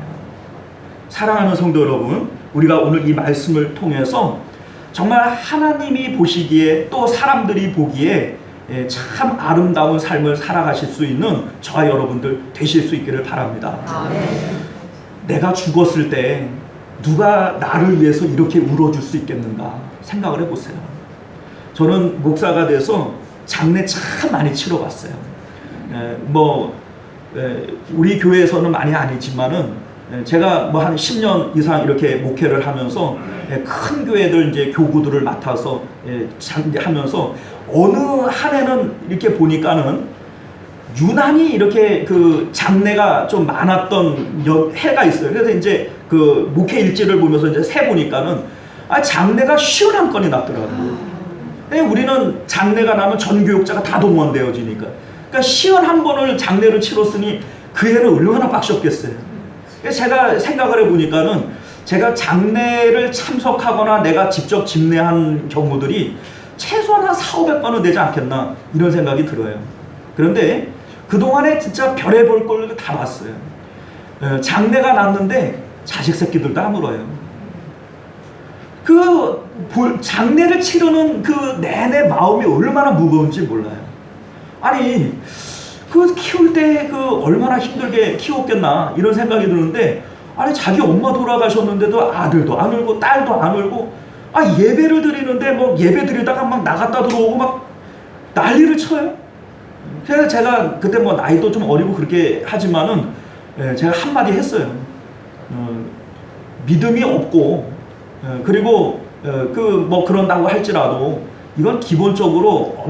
사랑하는 성도 여러분, 우리가 오늘 이 말씀을 통해서 정말 하나님이 보시기에 또 사람들이 보기에 참 아름다운 삶을 살아가실 수 있는 저와 여러분들 되실 수 있기를 바랍니다. 내가 죽었을 때 누가 나를 위해서 이렇게 울어줄 수 있겠는가 생각을 해보세요. 저는 목사가 돼서 장례 참 많이 치러봤어요. 우리 교회에서는 많이 아니지만은 제가 뭐 한 10년 이상 이렇게 목회를 하면서 큰 교회들 이제 교구들을 맡아서 하면서 어느 한 해는 이렇게 보니까는 유난히 이렇게 그 장례가 좀 많았던 해가 있어요. 그래서 이제 그 목회 일지를 보면서 이제 세 보니까는 장례가 51건이 났더라고요. 우리는 장례가 나면 전 교육자가 다 동원되어지니까. 그러니까 51번을 장례를 치렀으니 그 해는 얼마나 빡셨겠어요. 제가 생각을 해보니까는 제가 장례를 참석하거나 내가 직접 집례한 경우들이 최소한 한 400~500번은 되지 않겠나 이런 생각이 들어요. 그런데 그동안에 진짜 별의별 걸 다 봤어요. 장례가 났는데 자식 새끼들도 안 울어요. 장례를 치르는 그 내내 마음이 얼마나 무거운지 몰라요. 아니 그 키울 때 얼마나 힘들게 키웠겠나 이런 생각이 드는데 아니 자기 엄마 돌아가셨는데도 아들도 안 울고 딸도 안 울고 예배를 드리는데 뭐 예배 드리다가 막 나갔다 들어오고 막 난리를 쳐요. 그래서 제가 그때 뭐 나이도 좀 어리고 그렇게 하지만은 제가 한마디 했어요. 믿음이 없고 그리고 뭐 그런다고 할지라도 이건 기본적으로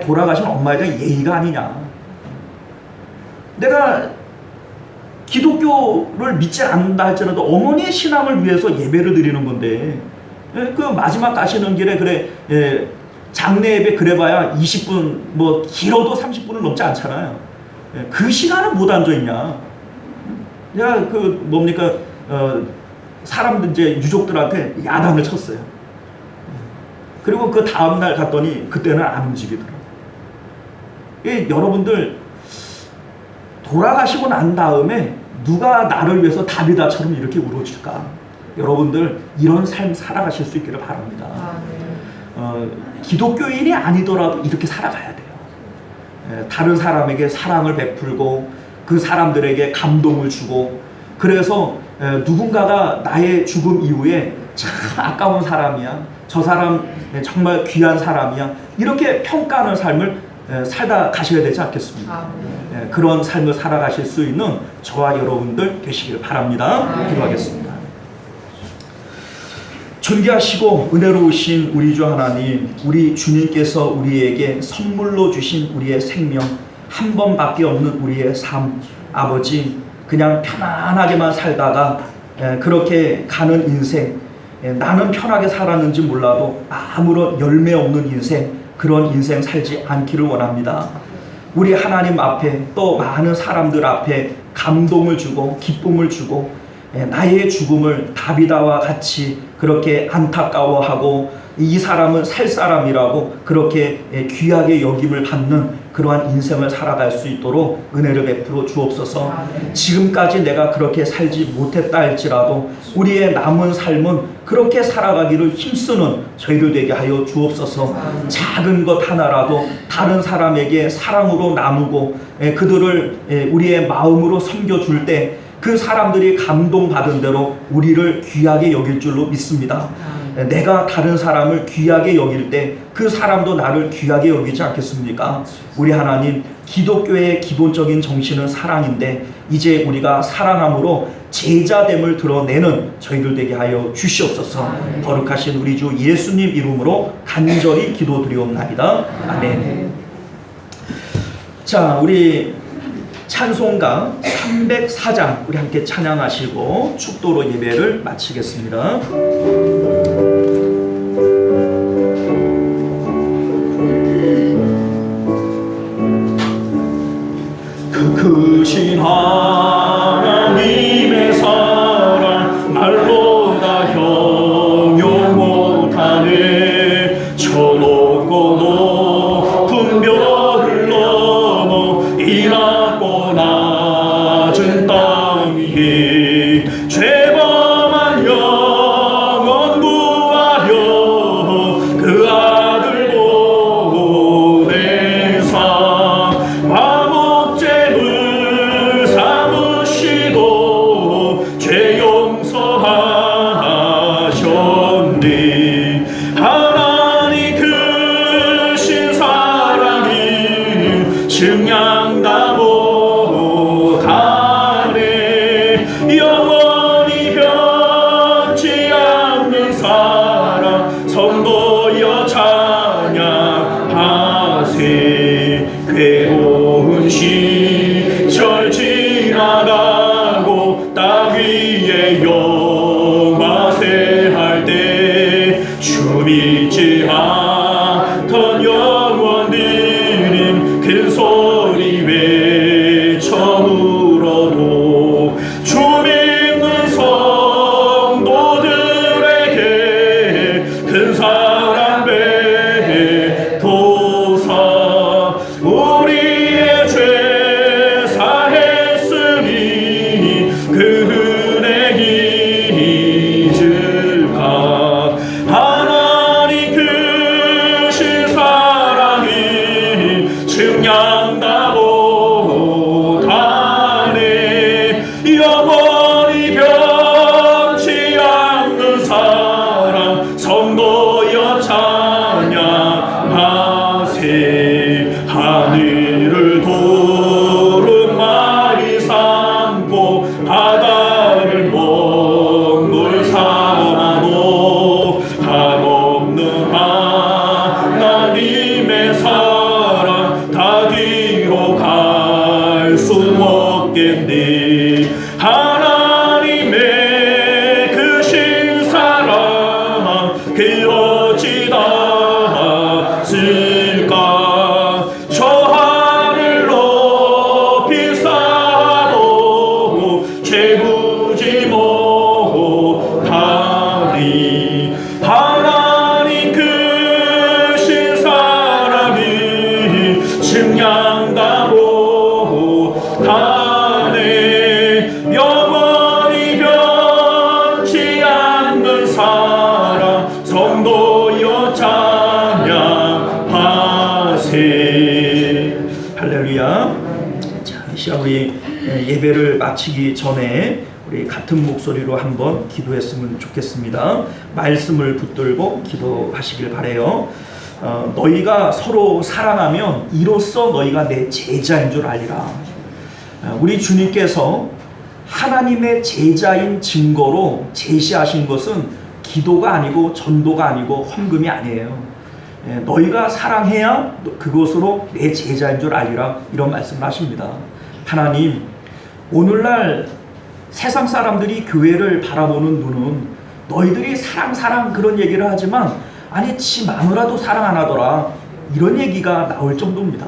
돌아가신 엄마에 대한 예의가 아니냐. 내가 기독교를 믿지 않는다 할지라도 어머니의 신앙을 위해서 예배를 드리는 건데 그 마지막 가시는 길에 그래 장례 예배 그래봐야 20분 뭐 길어도 30분을 넘지 않잖아요. 그 시간을 못 앉아있냐. 내가 사람들 이제 유족들한테 야단을 쳤어요. 그리고 그 다음날 갔더니 그때는 안 움직이더라고요. 여러분들 돌아가시고 난 다음에 누가 나를 위해서 다비다처럼 이렇게 울어줄까? 여러분들 이런 삶 살아가실 수 있기를 바랍니다. 기독교인이 아니더라도 이렇게 살아가야 돼요. 다른 사람에게 사랑을 베풀고 그 사람들에게 감동을 주고 그래서 누군가가 나의 죽음 이후에 참 아까운 사람이야. 저 사람 정말 귀한 사람이야. 이렇게 평가하는 삶을 살다 가셔야 되지 않겠습니까? 그런 삶을 살아가실 수 있는 저와 여러분들 되시길 바랍니다. 기도하겠습니다. 존귀하시고 은혜로우신 우리 주 하나님, 우리 주님께서 우리에게 선물로 주신 우리의 생명, 한 번밖에 없는 우리의 삶, 아버지 그냥 편안하게만 살다가 그렇게 가는 인생, 나는 편하게 살았는지 몰라도 아무런 열매 없는 인생, 그런 인생 살지 않기를 원합니다. 우리 하나님 앞에 또 많은 사람들 앞에 감동을 주고 기쁨을 주고 나의 죽음을 다비다와 같이 그렇게 안타까워하고 이 사람은 살 사람이라고 그렇게 귀하게 여김을 받는 그러한 인생을 살아갈 수 있도록 은혜를 베풀어 주옵소서. 지금까지 내가 그렇게 살지 못했다 할지라도 우리의 남은 삶은 그렇게 살아가기를 힘쓰는 저희들 되게 하여 주옵소서. 작은 것 하나라도 다른 사람에게 사랑으로 나누고 그들을 우리의 마음으로 섬겨줄 때 그 사람들이 감동받은 대로 우리를 귀하게 여길 줄로 믿습니다. 내가 다른 사람을 귀하게 여길 때 그 사람도 나를 귀하게 여기지 않겠습니까? 우리 하나님, 기독교의 기본적인 정신은 사랑인데 이제 우리가 사랑함으로 제자됨을 드러내는 저희들 되게 하여 주시옵소서. 거룩하신 우리 주 예수님 이름으로 간절히 기도드리옵나이다. 아멘. 자, 우리 찬송가 304장 우리 함께 찬양하시고 축도로 예배를 마치겠습니다. 그 크신 하나님의 사랑 말로 다 형용 못하네. 저 높고 높은 별을 넘어 이 낮고 낮은 땅 위에 죄범한 영혼 구하여 그 아들 보내사 화목제물 삼으시고 죄 용서하셨네. 하나님 크신 사랑이 증량다 못하네. 영원히 변치 않는 사랑 성도여 찬양하세. 괴로운 시절 지나가고 땅 위에 영화세할 때 주 믿지 않던 영혼들은 큰 소리 외쳐 울어도 주 믿는 성도들에게 큰 사랑 베푸사. 우리의 죄 사했으니 그 은혜 잊을까. 하나님 크신 사랑이 증량다 못하네. 영원히 변치 않는 사랑 성도여 찬양하세. 하늘을 도른 말이 삼고 바다를 먹물 삼아도 한없는 하나님의 사랑 다 뒤로 갈 수 없겠네. 하나님의 크신 사랑 그 어찌 닿았을까. 저 하늘 높이 쌓아도 채우지 못하리. 하나님 크신 사랑이 증량다 못하네. 영원히 변치 않는 사랑 성도여 찬양하세. 할렐루야. 자, 이 시간 우리 예배를 마치기 전에 우리 같은 목소리로 한번 기도했으면 좋겠습니다. 말씀을 붙들고 기도하시길 바래요. 너희가 서로 사랑하면 이로써 너희가 내 제자인 줄 알리라. 우리 주님께서 하나님의 제자인 증거로 제시하신 것은 기도가 아니고 전도가 아니고 헌금이 아니에요. 너희가 사랑해야 그것으로 내 제자인 줄 알리라, 이런 말씀을 하십니다. 하나님, 오늘날 세상 사람들이 교회를 바라보는 눈은 너희들이 사랑 그런 얘기를 하지만 아니 지 마누라도 사랑 안 하더라, 이런 얘기가 나올 정도입니다.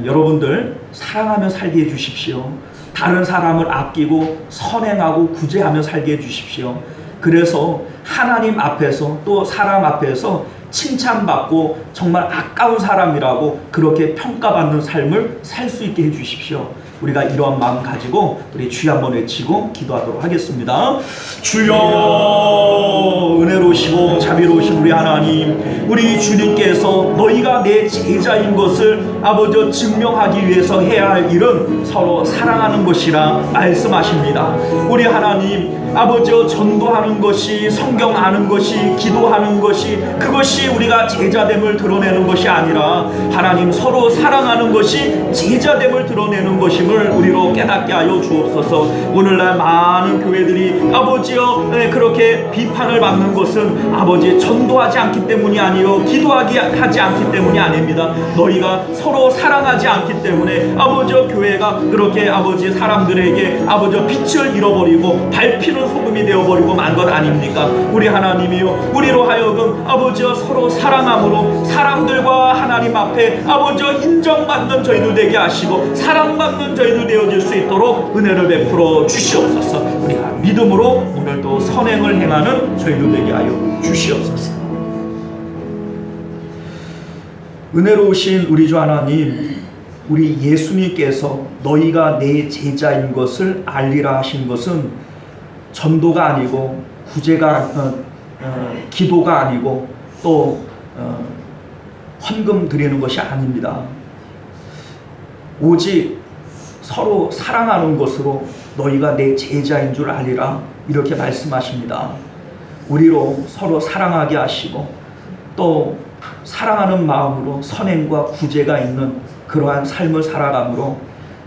여러분들 사랑하며 살게 해주십시오. 다른 사람을 아끼고 선행하고 구제하며 살게 해주십시오. 그래서 하나님 앞에서 또 사람 앞에서 칭찬받고 정말 아까운 사람이라고 그렇게 평가받는 삶을 살 수 있게 해주십시오. 우리가 이러한 마음 가지고 우리 주여 한번 외치고 기도하도록 하겠습니다. 주여, 은혜로우시고 자비로우신 우리 하나님, 우리 주님께서 너희가 내 제자인 것을 아버지 증명하기 위해서 해야 할 일은 서로 사랑하는 것이라 말씀하십니다. 우리 하나님 아버지, 전도하는 것이, 성경 아는 것이, 기도하는 것이, 그것이 우리가 제자됨을 드러내는 것이 아니라 하나님 서로 사랑하는 것이 제자됨을 드러내는 것임을 우리로 깨닫게 하여 주옵소서. 오늘날 많은 교회들이 아버지여 그렇게 비판을 받는 것은 아버지 전도하지 않기 때문이 아니요 기도하지 않기 때문이 아닙니다. 너희가 서로 사랑하지 않기 때문에 아버지여 교회가 그렇게 아버지 사람들에게 아버지여 빛을 잃어버리고 밟히는 소금이 되어버리고 만 것 아닙니까? 우리 하나님이요, 우리로 하여금 아버지여 서로 사랑함으로 사람들과 하나님 앞에 아버지여 인정받는 저희도 되게 하시고 사랑받는 저희도 되어질 수 있도록 은혜를 베풀어 주시옵소서. 우리가 믿음으로 오늘도 선행을 행하는 저희도 되게 하여 주시옵소서. 은혜로우신 우리 주 하나님, 우리 예수님께서 너희가 내 제자인 것을 알리라 하신 것은 전도가 아니고 구제가 기도가 아니고 또 헌금 드리는 것이 아닙니다. 오직 서로 사랑하는 것으로 너희가 내 제자인 줄 알리라, 이렇게 말씀하십니다. 우리로 서로 사랑하게 하시고 또 사랑하는 마음으로 선행과 구제가 있는 그러한 삶을 살아감으로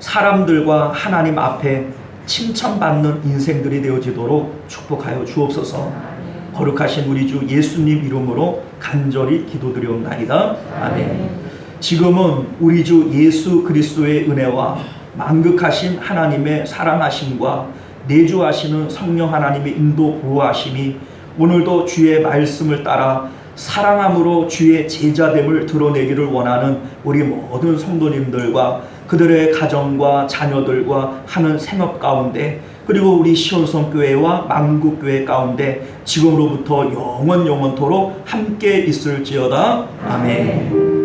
사람들과 하나님 앞에 칭찬받는 인생들이 되어지도록 축복하여 주옵소서. 거룩하신 우리 주 예수님 이름으로 간절히 기도드리옵나이다. 아멘. 지금은 우리 주 예수 그리스도의 은혜와 만극하신 하나님의 사랑하심과 내주하시는 성령 하나님의 인도 보호하심이 오늘도 주의 말씀을 따라 사랑함으로 주의 제자됨을 드러내기를 원하는 우리 모든 성도님들과 그들의 가정과 자녀들과 하는 생업 가운데, 그리고 우리 시온성교회와 만국교회 가운데 지금으로부터 영원토록 함께 있을지어다. 아멘.